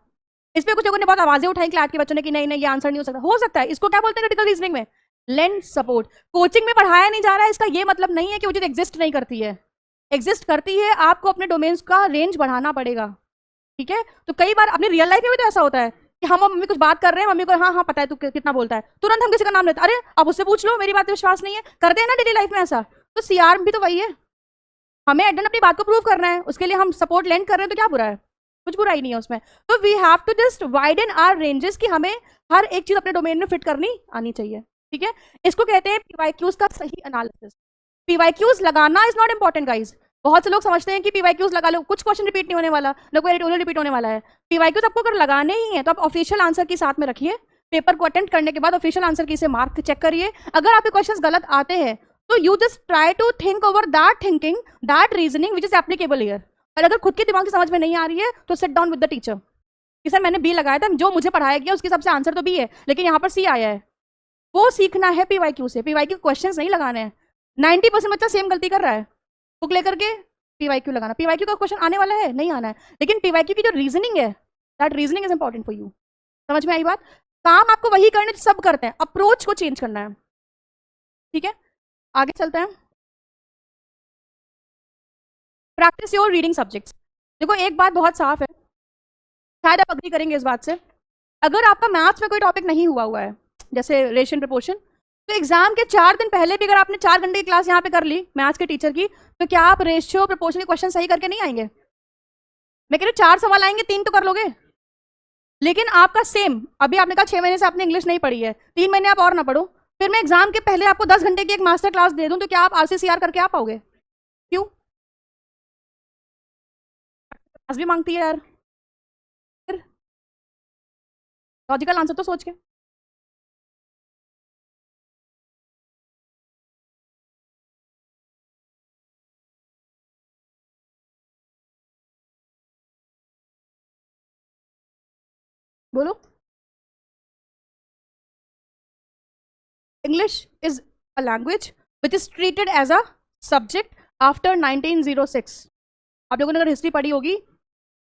इस पे कुछ लोगों ने बहुत आवाजें उठाई क्लास के बच्चों ने कि नहीं नहीं ये आंसर नहीं हो सकता है। इसको क्या बोलते हैं क्रिटिकल रीजनिंग में? Lend support. कोचिंग में पढ़ाया नहीं जा रहा है, इसका ये मतलब नहीं है कि वो चीज एग्जिस्ट नहीं करती है, एग्जिस्ट करती है। आपको अपने डोमेन्स का रेंज बढ़ाना पड़ेगा, ठीक है? तो कई बार अपनी रियल लाइफ में भी तो ऐसा होता है कि हम मम्मी कुछ बात कर रहे हैं, मम्मी को हाँ हाँ पता है तू कितना बोलता है, तुरंत हम किसी का नाम लेते हैं, अरे आप उससे पूछ लो, मेरी बात पे विश्वास नहीं है, करते हैं ना डेली लाइफ में ऐसा। तो सीआर भी तो वही है, हमें एडन अपनी बात को प्रूव करना है, उसके लिए हम सपोर्ट लेंड कर रहे हैं, तो क्या बुरा है? कुछ बुरा ही नहीं है उसमें। तो we have to just widen our ranges कि हमें हर एक चीज अपने डोमेन में फिट करनी आनी चाहिए, ठीक है? इसको कहते हैं पीवाईक्यूज का सही एनालिसिस। पीवाईक्यूज लगाना इज नॉट इंपॉर्टेंट गाइज। बहुत से लोग समझते हैं कि पीवाईक्यूज लगा लो, कुछ क्वेश्चन रिपीट नहीं होने वाला, ना कोई एडिटोरियल रिपीट होने वाला है। पीवाईक्यूज आपको अगर लगाने ही है तो आप ऑफिशियल आंसर की साथ में रखिए, पेपर को अटेंड करने के बाद ऑफिशियल आंसर की से मार्क चेक करिए। अगर आपके क्वेश्चंस गलत आते हैं तो you just try to think over that thinking, that reasoning which is applicable here. और अगर खुद के दिमाग से समझ में नहीं आ रही है तो sit down with the teacher कि सर मैंने बी लगाया था, जो मुझे पढ़ाया गया उसके हिसाब से आंसर तो बी है, लेकिन यहाँ पर सी आया है। वो सीखना है पीवाईक्यू से, पीवाईक्यू क्वेश्चंस नहीं लगाने हैं। 90% बच्चा सेम गलती कर रहा है, बुक लेकर के पीवाईक्यू लगाना। पीवाईक्यू का क्वेश्चन आने वाला है, नहीं आना है, लेकिन पीवाईक्यू की जो रीजनिंग है, that reasoning is important for you. समझ में आई बात? काम आपको वही करने जो सब करते हैं, अप्रोच को चेंज करना है, ठीक है? आगे चलते हैं। Practice your reading subjects. देखो एक बात बहुत साफ है, शायद आप अग्री करेंगे इस बात से, अगर आपका मैथ्स में कोई टॉपिक नहीं हुआ है, जैसे रेशियो प्रपोर्शन, तो एग्जाम के 4 दिन पहले भी अगर आपने 4 घंटे की क्लास यहाँ पे कर ली मैथ्स के टीचर की, तो क्या आप रेशियो प्रपोर्शन के क्वेश्चन सही करके नहीं आएंगे? मैं कह रही हूँ 4 सवाल आएंगे, 3 तो कर लोगे। लेकिन आपका सेम, अभी आपने कहा 6 महीने से आपने इंग्लिश नहीं पढ़ी है, 3 महीने आप और ना पढ़ो, फिर मैं एग्जाम के पहले आपको 10 घंटे की एक मास्टर क्लास दे दूं, तो क्या आप आरसीसीआर करके आ पाओगे? क्यों? क्लास भी मांगती है यार, फिर लॉजिकल आंसर तो सोच के। बोलो। English is a language which is treated as a subject after 1906। आप लोगों ने अगर हिस्ट्री पढ़ी होगी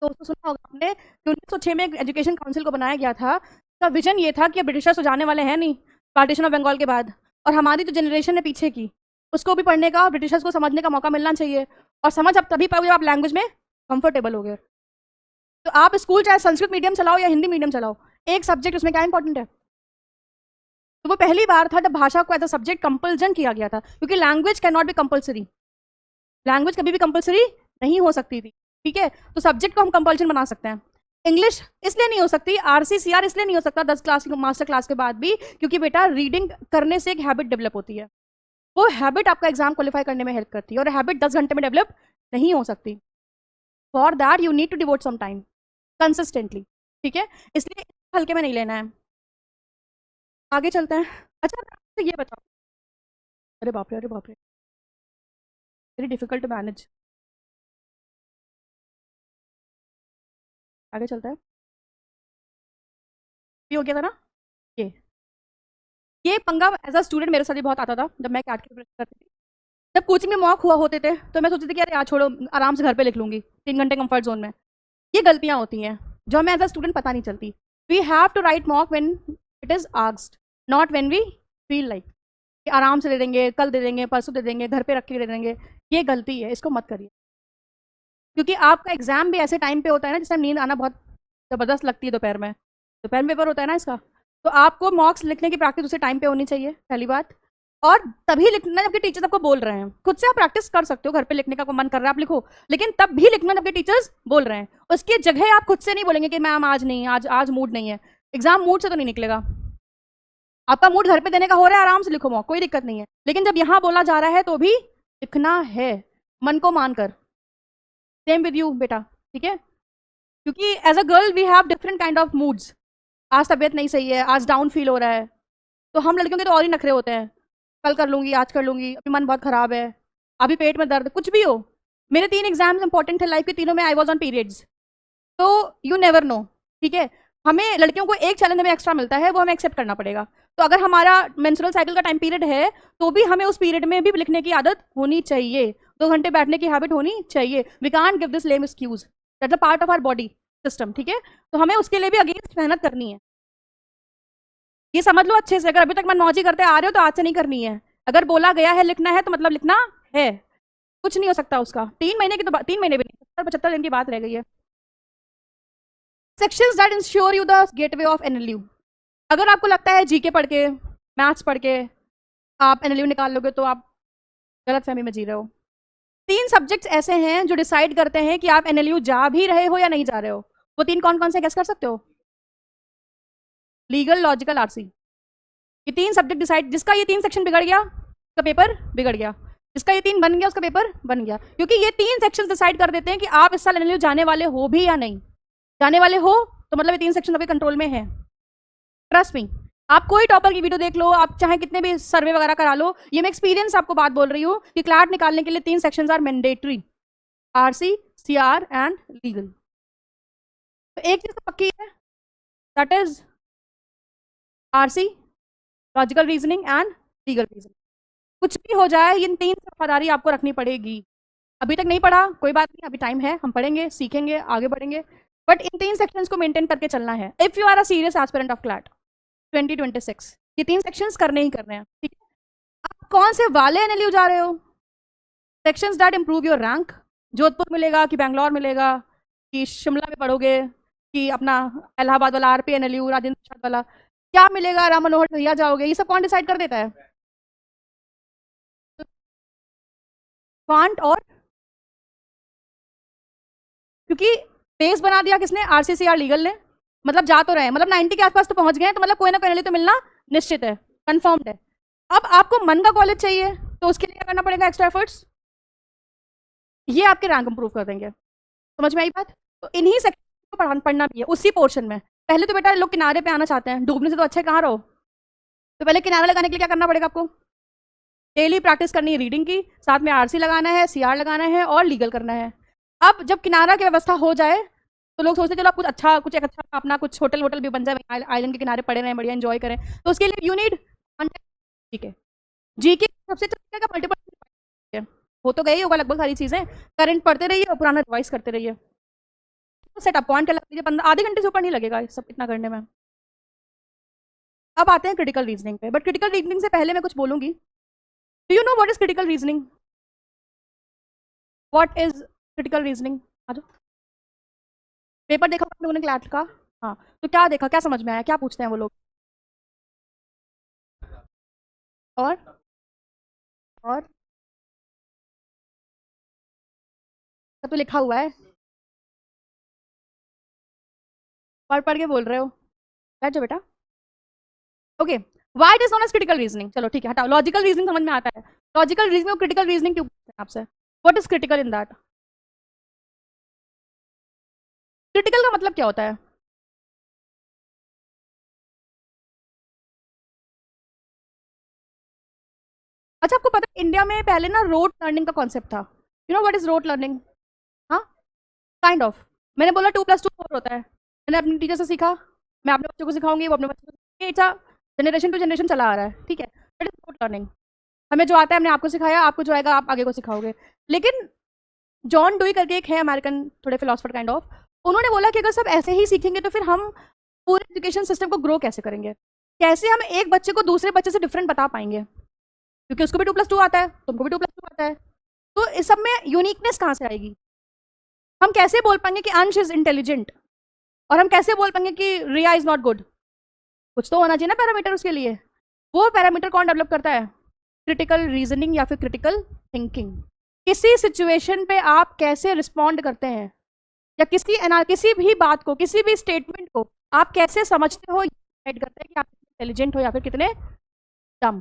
तो उसको सुना होगा आपने कि 1906 में एक एजुकेशन काउंसिल को बनाया गया था। उसका विजन ये था कि ब्रिटिशर्स तो जाने वाले हैं नहीं पार्टीशन ऑफ बंगाल के बाद, और हमारी जो जनरेशन है पीछे की, उसको भी पढ़ने का और ब्रिटिशर्स को समझने का मौका मिलना चाहिए। और समझ आप तभी पाओगे जब आप लैंग्वेज में कंफर्टेबल हो गए। तो आप स्कूल चाहे संस्कृत मीडियम चलाओ या हिंदी मीडियम चलाओ, एक सब्जेक्ट उसमें क्या इंपॉर्टेंट है? तो वो पहली बार था जब भाषा को एज अ सब्जेक्ट कंपल्जन किया गया था, क्योंकि language can not be compulsory, language कभी भी कंपल्सरी नहीं हो सकती थी, ठीक है? तो सब्जेक्ट को हम कंपल्शन बना सकते हैं। इंग्लिश इसलिए नहीं हो सकती, आरसीसीआर इसलिए नहीं हो सकता 10 क्लास मास्टर क्लास के बाद भी, क्योंकि बेटा रीडिंग करने से एक हैबिट डेवलप होती है, वो हैबिट आपका एग्जाम क्वालिफाई करने में हेल्प करती है, और हैबिट 10 घंटे में डेवलप नहीं हो सकती। For that you need to devote some time consistently, ठीक है? इसलिए हल्के में नहीं लेना है। आगे चलते हैं। अच्छा तो ये बताओ, अरे बाप रे, अरे बाप रे, वेरी डिफिकल्ट टू मैनेज। आगे चलता है। ये हो गया था ना, ये ये पंगा एज अ स्टूडेंट मेरे साथ भी बहुत आता था जब मैं कैट की प्रिपरेशन करती थी। जब कोचिंग में मॉक हुआ होते थे तो मैं सोचती थी कि अरे यार छोड़ो, आराम से घर पे लिख लूंगी 3 घंटे कंफर्ट जोन में। ये गलतियां होती हैं जो हमें एज अ स्टूडेंट पता नहीं चलती। We have to write mock when it is asked, not when we feel like कि आराम से दे देंगे, कल दे देंगे, परसों दे देंगे, घर पे रख के दे देंगे। ये गलती है, इसको मत करिए, क्योंकि आपका एग्जाम भी ऐसे टाइम पे होता है ना जिस टाइम नींद आना बहुत ज़बरदस्त लगती है। दोपहर में, दोपहर में पेपर होता है ना इसका, तो आपको मॉक्स लिखने की प्रैक्टिस उसी टाइम पे होनी चाहिए, पहली बात। और तभी लिखना जबकि टीचर्स आपको बोल रहे हैं। खुद से आप प्रैक्टिस कर सकते हो, घर पे लिखने का कोई मन कर रहा है आप लिखो, लेकिन तब भी लिखना जबकि टीचर्स बोल रहे हैं। उसकी जगह आप खुद से नहीं बोलेंगे कि मैम आज नहीं, आज आज मूड नहीं है। एग्जाम मूड से तो नहीं निकलेगा, आपका मूड घर पे देने का हो रहा है, आराम से लिखो मॉक, कोई दिक्कत नहीं है। लेकिन जब यहाँ बोला जा रहा है तो भी लिखना है, मन को मानकर। सेम विद यू बेटा, ठीक है? क्योंकि as a girl we have different kind of moods. आज तबीयत नहीं सही है, आज डाउन फील हो रहा है, तो हम लड़कियों के तो और ही नखरे होते हैं, कल कर लूंगी, आज कर लूंगी, अभी मन बहुत खराब है, अभी पेट में दर्द, कुछ भी हो। मेरे 3 एग्जाम्स इंपॉर्टेंट थे लाइफ के, तीनों में आई वॉज ऑन पीरियड्स। तो यू नेवर नो, ठीक है? हमें लड़कियों को एक चैलेंज में एक्स्ट्रा मिलता है, वो हमें एक्सेप्ट करना पड़ेगा। तो अगर हमारा मेंस्ट्रुअल साइकिल का टाइम पीरियड है तो भी हमें उस पीरियड में भी लिखने की आदत होनी चाहिए, 2 घंटे बैठने की हैबिट होनी चाहिए। We can't give this lame excuse, that's a part of our body, system, ठीक है। तो हमें उसके लिए भी अगेंस्ट मेहनत करनी है, ये समझ लो अच्छे से। अगर अभी तक मनमौजी करते आ रहे हो तो आज से नहीं करनी है। अगर बोला गया है लिखना है तो मतलब लिखना है, कुछ नहीं हो सकता उसका। 3 महीने की तो 3 महीने भी नहीं, 70-75 दिन की बात रह गई है। Sections that ensure you the gateway of NLU. अगर आपको लगता है जीके पढ़ के, मैथ्स पढ़ के आप एनएलयू निकाल लोगे तो आप गलत फहमी में जी रहे हो। 3 सब्जेक्ट्स ऐसे हैं जो डिसाइड करते हैं कि आप एनएलयू जा भी रहे हो या नहीं जा रहे हो। वो 3 कौन कौन से गेस कर सकते हो? Legal, logical, RC. ये 3 सब्जेक्ट डिसाइड, जिसका ये 3 सेक्शन बिगड़ गया उसका पेपर बिगड़ गया, जिसका ये 3 बन गया उसका पेपर बन गया, क्योंकि ये 3 सेक्शन डिसाइड कर देते हैं कि आप इस साल एनएलयू जाने वाले हो भी या नहीं। जाने वाले हो तो मतलब ये 3 सेक्शन आपके कंट्रोल में है। ट्रस्ट मी, आप कोई टॉपर की वीडियो देख लो, आप चाहे कितने भी सर्वे वगैरह करा लो, ये मैं एक्सपीरियंस आपको बात बोल रही हूँ कि क्लैट निकालने के लिए 3 sections are mandatory, RC, CR and legal. तो एक चीज तो पक्की है, that is RC, logical reasoning and legal reasoning. कुछ भी हो जाए इन 3 से वफादारी आपको रखनी पड़ेगी। अभी तक नहीं पढ़ा कोई बात नहीं, अभी टाइम है, हम पढ़ेंगे, सीखेंगे, आगे बढ़ेंगे, बट इन 3 सेक्शंस को मेंटेन करके चलना है if you are a serious aspirant of CLAT 2026। ये 3 सेक्शंस करने ही करने हैं, ठीक है। आप कौन से वाले एनएलयू जा रहे हो? Sections that improve your rank, Jodhpur मिलेगा कि बैंगलोर मिलेगा कि शिमला में पढ़ोगे कि अपना इलाहाबाद वाला आरपी एनएलयू, राजेंद्र प्रसाद वाला, क्या मिलेगा, राम मनोहर लोहिया जाओगे, ये सब कौन डिसाइड कर देता है? क्वांट और, क्योंकि बेस बना दिया किसने? आरसीसीआर लीगल ने। मतलब जा तो रहे हैं, मतलब 90 के आसपास तो पहुंच गए हैं, तो मतलब कोई ना कोई एनएलयू तो मिलना निश्चित है, कंफर्म्ड है। अब आपको मन का कॉलेज चाहिए तो उसके लिए क्या करना पड़ेगा? एक्स्ट्रा एफर्ट्स, ये आपके रैंक इंप्रूव कर देंगे। समझ में आई बात? तो इन्हीं सेक्शन को पढ़ना भी है उसी पोर्शन में। पहले तो बेटा लोग किनारे पे आना चाहते हैं, डूबने से तो अच्छे कहाँ रहो। तो पहले किनारा लगाने के लिए क्या करना पड़ेगा आपको? डेली प्रैक्टिस करनी है रीडिंग की, साथ में आरसी लगाना है, सीआर लगाना है और लीगल करना है। अब जब किनारा की व्यवस्था हो जाए तो लोग सोचते हैं चलो आप कुछ अच्छा, कुछ एक अच्छा अपना कुछ होटल वोटल भी बन जाए, आइलैंड के किनारे पड़े रहें, बढ़िया एंजॉय करें। तो उसके लिए यू नीड जीके। जीके सबसे अच्छा मल्टीपल, हो तो गई होगा लगभग सारी चीजें, करंट पढ़ते रहिए और पुराना रिवाइज करते रहिए। सेटअप पॉइंट लगा दीजिए, 15 आधे घंटे से ऊपर नहीं लगेगा सब इतना करने में। अब आते हैं क्रिटिकल रीजनिंग पे, बट क्रिटिकल रीजनिंग से पहले मैं कुछ बोलूंगी। Do you know what is critical reasoning? What is critical reasoning? आ जाओ। पेपर देखा आप लोगों ने क्लैट का? हाँ, तो क्या देखा, क्या समझ में आया, क्या पूछते हैं वो लोग? और और सब तो लिखा हुआ है, पढ़ पढ़ के बोल रहे हो। बैठ जाओ बेटा। Okay, why it is known as critical reasoning? चलो ठीक है, हटाओ, लॉजिकल रीजनिंग समझ में आता है। लॉजिकल रीजनिंग और क्रिटिकल रीजनिंग क्यों पूछते हैं आपसे? What is critical in that? Critical का मतलब क्या होता है? अच्छा, आपको पता है इंडिया में पहले ना रोट लर्निंग का कॉन्सेप्ट था। You know what is rote learning? हाँ, काइंड ऑफ। मैंने बोला 2+2 4 होता है, मैंने अपने टीचर से सीखा, मैं अपने बच्चों को सिखाऊंगी, वो अपने बच्चों को, इट्स जनरेशन टू जनरेशन चला आ रहा है, ठीक है। That is rote learning. हमें जो आता है हमने आपको सिखाया, आपको जो आएगा आप आगे को सिखाओगे। लेकिन जॉन डुई करके एक है अमेरिकन थोड़े फिलोसफर काइंड ऑफ, उन्होंने बोला कि अगर सब ऐसे ही सीखेंगे तो फिर हम पूरे एजुकेशन सिस्टम को ग्रो कैसे करेंगे? कैसे हम एक बच्चे को दूसरे बच्चे से डिफरेंट बता पाएंगे? क्योंकि उसको भी 2+2 आता है, तुमको भी 2+2 आता है, तो इस सब में यूनिकनेस कहाँ से आएगी? हम कैसे बोल पाएंगे कि अंश इज इंटेलिजेंट, और हम कैसे बोल पाएंगे कि रिया इज नॉट गुड? कुछ तो होना चाहिए ना पैरामीटर उसके लिए। वो पैरामीटर कौन डेवलप करता है? क्रिटिकल रीजनिंग या फिर क्रिटिकल थिंकिंग। किसी सिचुएशन पे आप कैसे रिस्पॉन्ड करते हैं, या किसी भी बात को, किसी भी स्टेटमेंट को आप कैसे समझते हो, डिसाइड करते हैं कि आप इंटेलिजेंट हो या फिर कितने डम।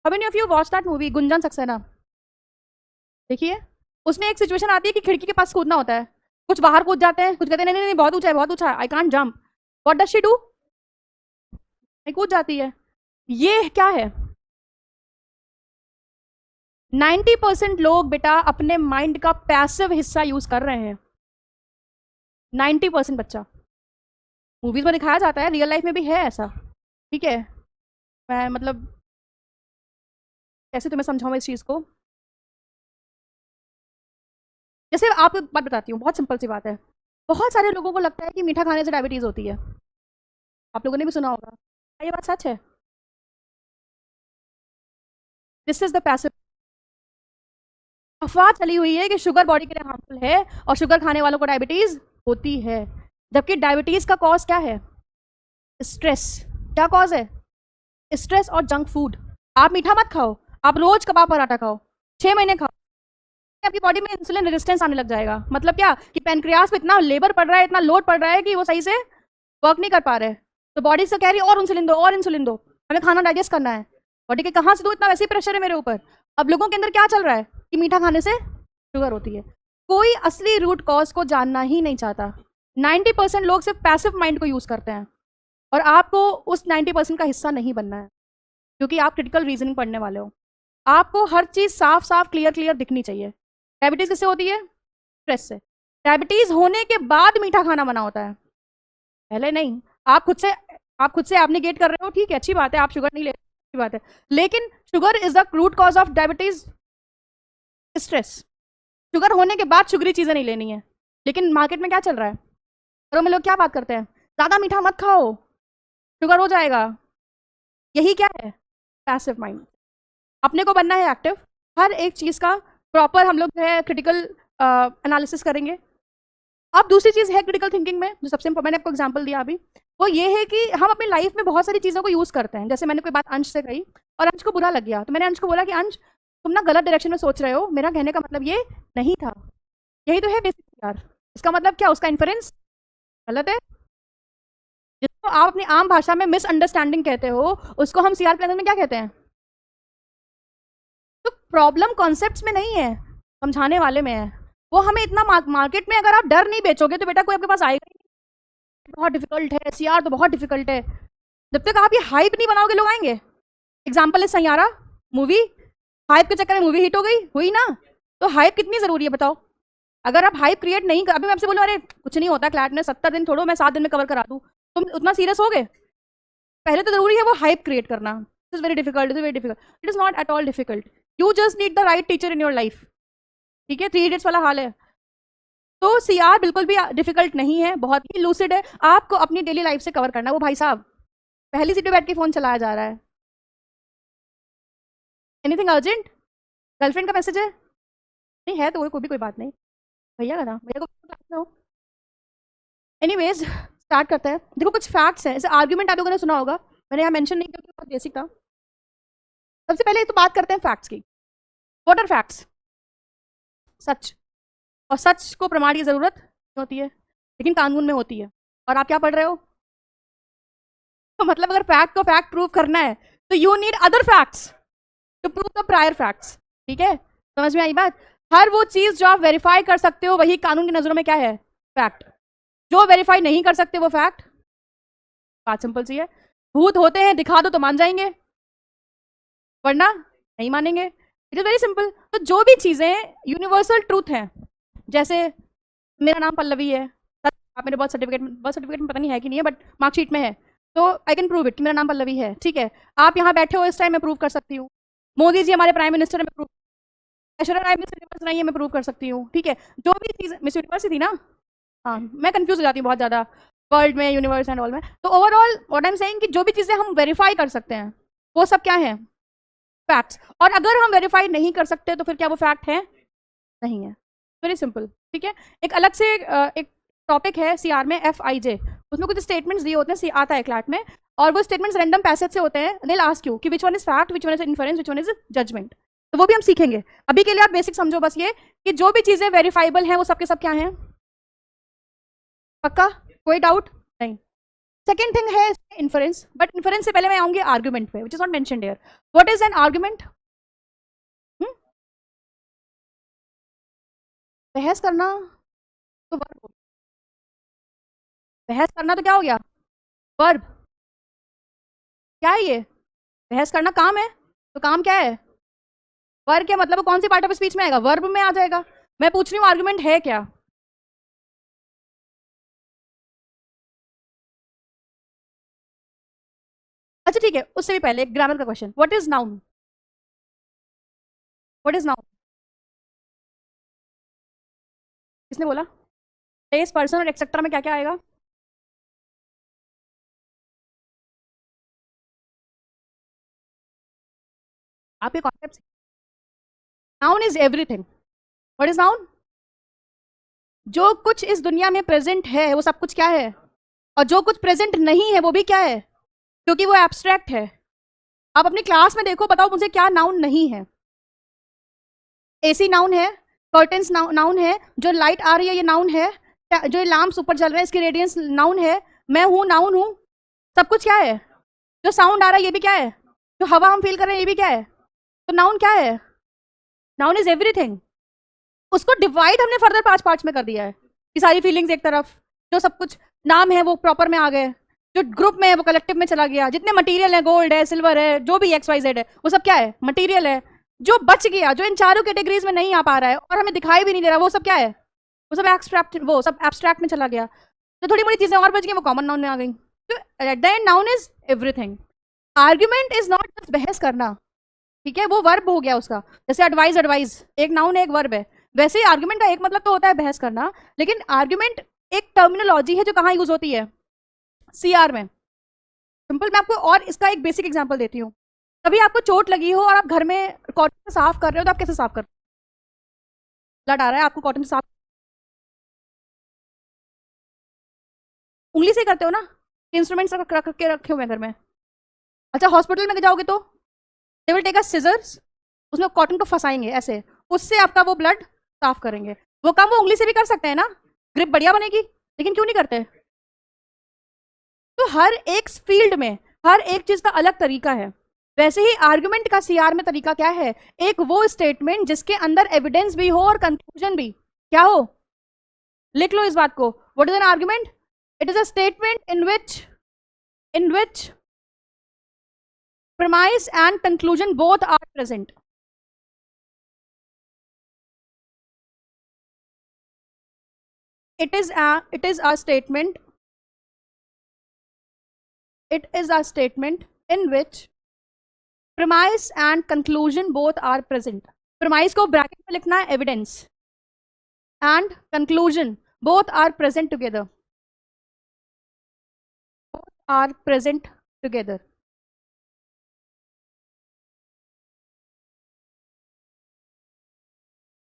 How many of you watch that movie Gunjan Saxena? देखिए, उसमें एक सिचुएशन आती है कि खिड़की के पास कूदना होता है, कुछ बाहर कूद जाते हैं, कुछ कहते हैं नहीं नहीं नहीं, बहुत ऊंचा है, बहुत ऊंचा है, I can't jump. What does she do? नहीं, कूद जाती है। ये क्या है? 90% लोग बेटा अपने माइंड का पैसिव हिस्सा यूज कर रहे हैं। 90% बच्चा, मूवीज में दिखाया जाता है, रियल लाइफ में भी है ऐसा, ठीक है। मैं मतलब कैसे तुम्हें समझाऊं इस चीज को? जैसे आपको बात बताती हूँ, बहुत सिंपल सी बात है। बहुत सारे लोगों को लगता है कि मीठा खाने से डायबिटीज होती है। आप लोगों ने भी सुना होगा। क्या ये बात सच है? This is the passive. अफवाह चली हुई है कि शुगर बॉडी के लिए हार्मफुल है और शुगर खाने वालों को डायबिटीज होती है, जबकि डायबिटीज का कॉज क्या है? स्ट्रेस। क्या कॉज है? स्ट्रेस और जंक फूड। आप मीठा मत खाओ, आप रोज कबाब पराठा खाओ, 6 महीने खाओ, आपकी बॉडी में इंसुलिन रेजिस्टेंस आने लग जाएगा। मतलब क्या कि पेनक्रियास पे इतना लेबर पड़ रहा है, इतना लोड पड़ रहा है कि वो सही से वर्क नहीं कर पा रहे। तो बॉडी से कह रही है और इंसुलिन दो, और इंसुलिन दो, हमें खाना डाइजेस्ट करना है। बॉडी के कहाँ से दो, इतना वैसे ही प्रेशर है मेरे ऊपर। अब लोगों के अंदर क्या चल रहा है कि मीठा खाने से शुगर होती है। कोई असली रूट कॉज को जानना ही नहीं चाहता। 90% लोग सिर्फ पैसिव माइंड को यूज करते हैं, और आपको उस 90% का हिस्सा नहीं बनना है, क्योंकि आप क्रिटिकल रीजनिंग पढ़ने वाले हो। आपको हर चीज साफ साफ क्लियर क्लियर दिखनी चाहिए। डायबिटीज किससे होती है? स्ट्रेस से। डायबिटीज होने के बाद मीठा खाना मना होता है, पहले नहीं। आप खुद से आप खुद से एब्निगेट कर रहे हो, ठीक है, अच्छी बात है, आप शुगर नहीं ले रहे, अच्छी बात है। लेकिन sugar is the root cause of diabetes, stress. Sugar होने के बाद शुगरी चीजें नहीं लेनी है। लेकिन मार्केट में क्या चल रहा है, घरों में लोग क्या बात करते हैं? ज्यादा मीठा मत खाओ, शुगर हो जाएगा। यही क्या है? Passive mind. अपने को बनना है एक्टिव। हर एक चीज का प्रॉपर हम लोग जो है क्रिटिकल एनालिसिस करेंगे। अब दूसरी चीज है क्रिटिकल थिंकिंग में, जो सबसे मैंने आपको एग्जांपल दिया अभी, वो ये है कि हम अपनी लाइफ में बहुत सारी चीजों को यूज करते हैं। जैसे मैंने कोई बात अंश से कही और अंश को बुरा लग गया, तो मैंने अंश को बोला कि अंश, तुम ना गलत डायरेक्शन में सोच रहे हो, मेरा कहने का मतलब ये नहीं था। यही तो है बेसिक यार। इसका मतलब क्या? उसका इन्फरेंस गलत है। जिसको आप अपनी आम भाषा में मिसअंडरस्टैंडिंग कहते हो, उसको हम सीआर के लैंग्वेज में क्या कहते हैं? तो प्रॉब्लम कॉन्सेप्ट्स में नहीं है, समझाने वाले में है। वो हमें इतना मार्केट में अगर आप डर नहीं बेचोगे तो बेटा कोई आपके पास आएगा ही नहीं। बहुत डिफिकल्ट है सीआर, तो बहुत डिफिकल्ट है। जब तक आप ये हाइप नहीं बनाओगे लोग आएंगे। एग्जाम्पल है सैयारा मूवी। हाइप के चक्कर में मूवी हिट हो गई, हुई ना? तो हाइप कितनी जरूरी है बताओ। अगर आप हाइप क्रिएट नहीं कर, अभी मैं आपसे बोलूं अरे कुछ नहीं होता क्लैट में 70 दिन छोड़ो, मैं 7 दिन में कवर करा दूं, तुम उतना सीरियस हो गए? पहले तो जरूरी है वो हाइप क्रिएट करना। It is very difficult, it is very difficult, it is not at all difficult. You just need the right teacher in your life. ठीक है, 3 इडियट्स वाला हाल है। तो सीआर बिल्कुल भी डिफिकल्ट नहीं है, बहुत ही लूसिड है। आपको अपनी डेली लाइफ से कवर करना है। वो भाई साहब पहली सीट पे बैठ के फोन चलाया जा रहा है। Anything urgent? गर्लफ्रेंड का मैसेज है? नहीं है तो कोई भी कोई बात नहीं। भैया का था, भैया को। एनीवेज स्टार्ट करते हैं। देखो कुछ फैक्ट्स हैं, जैसे आर्ग्यूमेंट आप लोगों ने सुना होगा, मैंने यहाँ मेंशन नहीं किया क्योंकि बहुत बेसिक था। सबसे पहले तो बात करते हैं फैक्ट्स की। What are facts? सच। और सच को प्रमाण की जरूरत नहीं होती है, लेकिन कानून में होती है। और आप क्या पढ़ रहे हो? तो मतलब अगर फैक्ट को फैक्ट प्रूव करना है तो you need other facts to prove the prior facts. ठीक है, समझ में आई बात? हर वो चीज जो आप वेरीफाई कर सकते हो वही कानून की नजरों में क्या है? फैक्ट। जो वेरीफाई नहीं कर सकते वो फैक्ट। बात सिंपल सी है। भूत होते हैं, दिखा दो तो मान जाएंगे, वरना नहीं मानेंगे। It is very simple. तो जो भी चीजें यूनिवर्सल ट्रूथ हैं, जैसे मेरा नाम पल्लवी है, आप मेरे बर्थ सर्टिफिकेट में पता नहीं है कि नहीं है, बट मार्कशीट में है, तो आई कैन प्रूव इट कि मेरा नाम पल्लवी है। ठीक है, आप यहाँ बैठे हो इस टाइम, मैं प्रूव कर सकती हूँ। मोदी जी हमारे प्राइम मिनिस्टर है, मैं prove. Aishwarya Rai miss universe नहीं है, मैं प्रूव कर सकती हूँ। ठीक है, जो भी चीज़ मिस यूनिवर्स ही थी ना। हाँ, मैं कंफ्यूज हो जाती हूँ बहुत ज़्यादा वर्ल्ड में, यूनिवर्स एंड ऑल में। तो overall what I am saying कि जो भी चीज़ें हम वेरीफाई कर सकते हैं वो सब क्या है? फैक्ट्स। और अगर हम वेरीफाई नहीं कर सकते तो फिर क्या वो फैक्ट है? नहीं है। Very simple. ठीक है, एक अलग से एक टॉपिक है सीआर में, FIJ। उसमें कुछ स्टेटमेंट्स दिए होते हैं, आता है क्लैट में, और वो स्टेटमेंट्स रैंडम पैसेज से होते हैं। दे विल आस्क यू कि which one is fact, which one is inference, which one is judgement. तो वो भी हम सीखेंगे। अभी के लिए आप बेसिक समझो बस ये कि जो भी चीजें वेरीफाइबल हैं वो सबके सब क्या हैं? पक्का? कोई डाउट नहीं। सेकेंड थिंग है इन्फरेंस, बट इन्फरेंस से पहले मैं आऊंगी आर्ग्यूमेंट पे, which is not mentioned here. What is an argument? बहस करना तो वर्ब हो। बहस करना तो क्या हो गया? वर्ब। क्या है ये? बहस करना काम है, तो काम क्या है? वर्ब। क्या मतलब वो कौन सी पार्ट ऑफ स्पीच में आएगा? वर्ब में आ जाएगा। मैं पूछ रही हूँ आर्गुमेंट है क्या? अच्छा ठीक है, उससे भी पहले एक ग्रामर का question. What is noun? What is noun? किसने बोला? प्लेस, पर्सन और एक्सेट्रा में क्या क्या आएगा? आपके concept. Noun is everything. What is noun? जो कुछ इस दुनिया में प्रेजेंट है वो सब कुछ क्या है? और जो कुछ प्रेजेंट नहीं है वो भी क्या है? क्योंकि वो एब्स्ट्रैक्ट है। आप अपनी क्लास में देखो, बताओ मुझे क्या नाउन नहीं है? एसी नाउन है, कर्टेन्स नाउन है, जो लाइट आ रही है ये नाउन है, जो लैम्प्स ऊपर जल रहे हैं इसकी रेडियंस नाउन है, मैं हूं नाउन हूं, सब कुछ क्या है? जो साउंड आ रहा है ये भी क्या है? जो हवा हम फील कर रहे हैं ये भी क्या है? तो नाउन क्या है? Noun is everything. उसको डिवाइड हमने फर्दर 5 पार्ट्स में कर दिया है कि सारी फीलिंग्स एक तरफ, जो सब कुछ नाम है वो प्रॉपर में आ गए, जो ग्रुप में है वो कलेक्टिव में चला गया, जितने मटेरियल है, गोल्ड है, सिल्वर है, जो भी एक्स वाई जेड है वो सब क्या है? मटेरियल है। जो बच गया, जो इन चारों कैटेगरीज में नहीं आ पा रहा है और हमें दिखाई भी नहीं दे रहा, वो सब क्या है? वो सब एब्स्ट्रैक्ट, वो सब एब्स्ट्रैक्ट में चला गया। तो थोड़ी बड़ी चीजें और बच गई, वो कॉमन नाउन में आ गई। तो at the end noun is everything. Argument is not just बहस करना, ठीक है, वो वर्ब हो गया उसका। जैसे एडवाइस, एडवाइस एक नाउन है, एक वर्ब है। वैसे ही आर्ग्यूमेंट का एक मतलब तो होता है बहस करना, लेकिन आर्ग्यूमेंट एक टर्मिनोलॉजी है जो कहाँ यूज होती है? सीआर में। सिंपल, मैं आपको और इसका एक बेसिक एग्जांपल देती हूँ। कभी आपको चोट लगी हो और आप घर में कॉटन से साफ कर रहे हो, तो आप कैसे साफ कर रहे हो? ब्लड आ रहा है, आपको कॉटन से साफ उंगली से ही करते हो ना? इंस्ट्रूमेंट्स रख के रखे हुए हैं घर में। अच्छा, हॉस्पिटल में जाओगे तो they will take a scissors, उसमें कॉटन को फंसाएंगे ऐसे, उससे आपका वो ब्लड साफ करेंगे। वो काम वो उंगली से भी कर सकते हैं ना, ग्रिप बढ़िया बनेगी, लेकिन क्यों नहीं करते? तो हर एक फील्ड में हर एक चीज का अलग तरीका है। वैसे ही आर्गुमेंट का सीआर में तरीका क्या है? एक वो स्टेटमेंट जिसके अंदर एविडेंस भी हो और कंक्लूजन भी क्या हो। लिख लो इस बात को। What is an argument? It is a statement in which premise and conclusion both are present. It is a statement in which premise and conclusion both are present. Premise को ब्रैकेट में लिखना है, evidence and conclusion both are present together. Both are present together.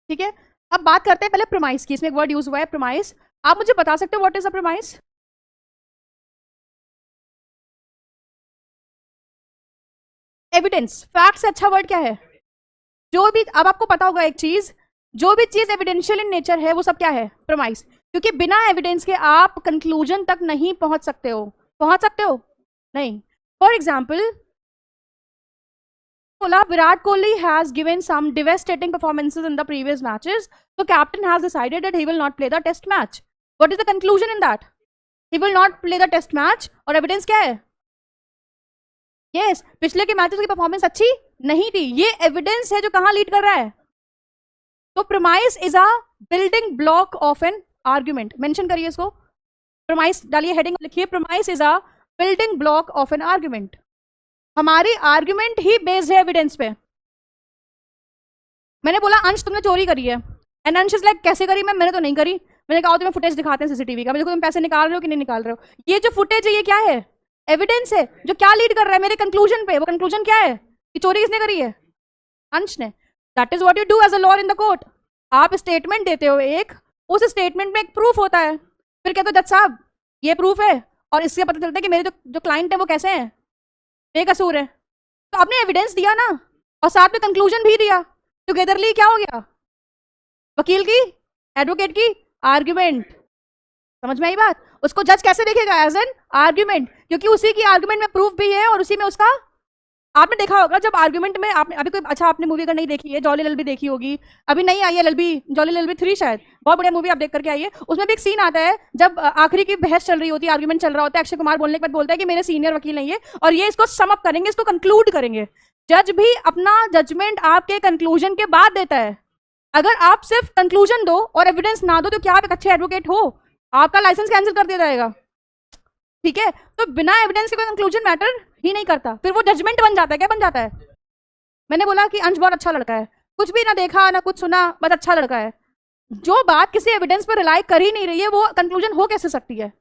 ठीक है, अब बात करते हैं पहले प्रोमाइस की। इसमें एक वर्ड यूज हुआ है प्रोमाइस। आप मुझे बता सकते हो what is a promise? Evidence, fact से अच्छा वर्ड क्या है? जो भी, अब आपको पता होगा एक चीज, जो भी चीज एविडेंशियल इन नेचर है वो सब क्या है? प्रोमाइस। क्योंकि बिना एविडेंस के आप कंक्लूजन तक नहीं पहुंच सकते हो। पहुंच सकते हो? नहीं। फॉर एग्जाम्पल बोला Virat Kohli has given some devastating performances in the previous matches, so captain has decided that he will not play the test match. What is the conclusion in that? He will not play the test match, और evidence क्या है? Yes, पिछले के matches की performance अच्छी नहीं थी, ये एविडेंस है जो कहां लीड कर रहा है? तो promise is a building block of an argument. Mention करिए इसको, प्रोमाइस डालिए, हेडिंग लिखिए, promise is a building block of an argument. हमारी आर्ग्यूमेंट ही बेस्ड है एविडेंस पे। मैंने बोला अंश तुमने चोरी करी है, एंड अंश इज लाइक कैसे करी? मैंने तो नहीं करी। मैंने कहा तुम्हें फुटेज दिखाते हैं सीसीटीवी का, देखो तुम पैसे निकाल रहे हो कि नहीं निकाल रहे हो। ये जो फुटेज है ये क्या है? एविडेंस है जो क्या लीड कर रहा है मेरे कंक्लूजन पे। वो कंक्लूजन क्या है कि चोरी किसने करी है? अंश ने। That is what you do as a lawyer in the court. आप स्टेटमेंट देते हो एक, उस स्टेटमेंट में एक प्रूफ होता है, फिर कहते हो जज साहब ये प्रूफ है, और इससे पता चलता है कि मेरे जो क्लाइंट है वो कैसे हैं, बेकसूर है। तो आपने एविडेंस दिया ना, और साथ में कंक्लूजन भी दिया, टुगेदरली क्या हो गया? वकील की, एडवोकेट की आर्ग्यूमेंट। समझ में आई बात? उसको जज कैसे देखेगा? एज एन आर्ग्यूमेंट, क्योंकि उसी की आर्ग्यूमेंट में प्रूफ भी है और उसी में उसका। आपने देखा होगा जब आर्ग्यूमेंट में, आपने अभी कोई, अच्छा आपने मूवी अगर नहीं देखी है, जॉली एलएलबी देखी होगी, अभी नहीं आई है एलएलबी, जॉली एलएलबी 3 शायद, बहुत बढ़िया मूवी, आप देख करके आइए। उसमें भी एक सीन आता है जब आखिरी की बहस चल रही होती है, आर्ग्यूमेंट चल रहा होता है, अक्षय कुमार बोलने के बाद बोलता है कि मेरे सीनियर वकील नहीं है और ये इसको सम अप करेंगे, इसको कंक्लूड करेंगे। जज भी अपना जजमेंट आपके कंक्लूजन के बाद देता है। अगर आप सिर्फ कंक्लूजन दो और एविडेंस ना दो तो क्या आप एक अच्छे एडवोकेट हो? आपका लाइसेंस कैंसिल कर दिया जाएगा। ठीक है, तो बिना एविडेंस के कोई कंक्लूजन मैटर ही नहीं करता, फिर वो जजमेंट बन जाता है। क्या बन जाता है? मैंने बोला कि अंश बहुत अच्छा लड़का है, कुछ भी ना देखा ना कुछ सुना, बस अच्छा लड़का है। जो बात किसी एविडेंस पर रिलाई कर ही नहीं रही है वो कंक्लूजन हो कैसे सकती है?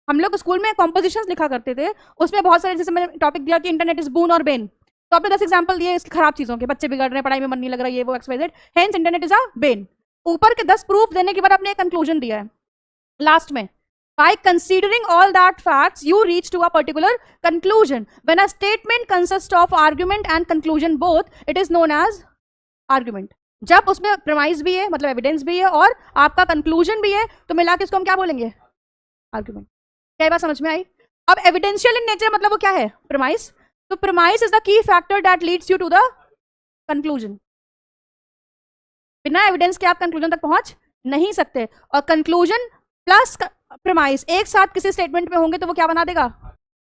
हम लोग स्कूल में कॉम्पोजिशंस लिखा करते थे, उसमें बहुत सारे, जैसे मैंने टॉपिक दिया कि इंटरनेट इज बून और बेन, तो आपने 10 एग्जांपल दिए इसकी खराब चीजों के, बच्चे बिगड़ रहे हैं, पढ़ाई में मन नहीं लग रहा है, ये वो XYZ, hence internet is a Ben. ऊपर के 10 प्रूफ देने के बाद आपने एक कंक्लूजन दिया है लास्ट में, by considering all that facts you reach to a particular conclusion. When a statement consists of argument and conclusion both, it is known as argument. जब उसमें premise भी है, मतलब evidence भी है, और आपका conclusion भी है, तो मिला के इसको हम क्या बोलेंगे? Argument. क्या बात समझ में आई? अब evidential in nature मतलब वो क्या है? Premise. तो premise is the key factor that leads you to the conclusion. बिना एविडेंस के आप कंक्लूजन तक पहुंच नहीं सकते, और कंक्लूजन प्लस प्रीमाइस एक साथ किसी स्टेटमेंट में होंगे तो वो क्या बना देगा?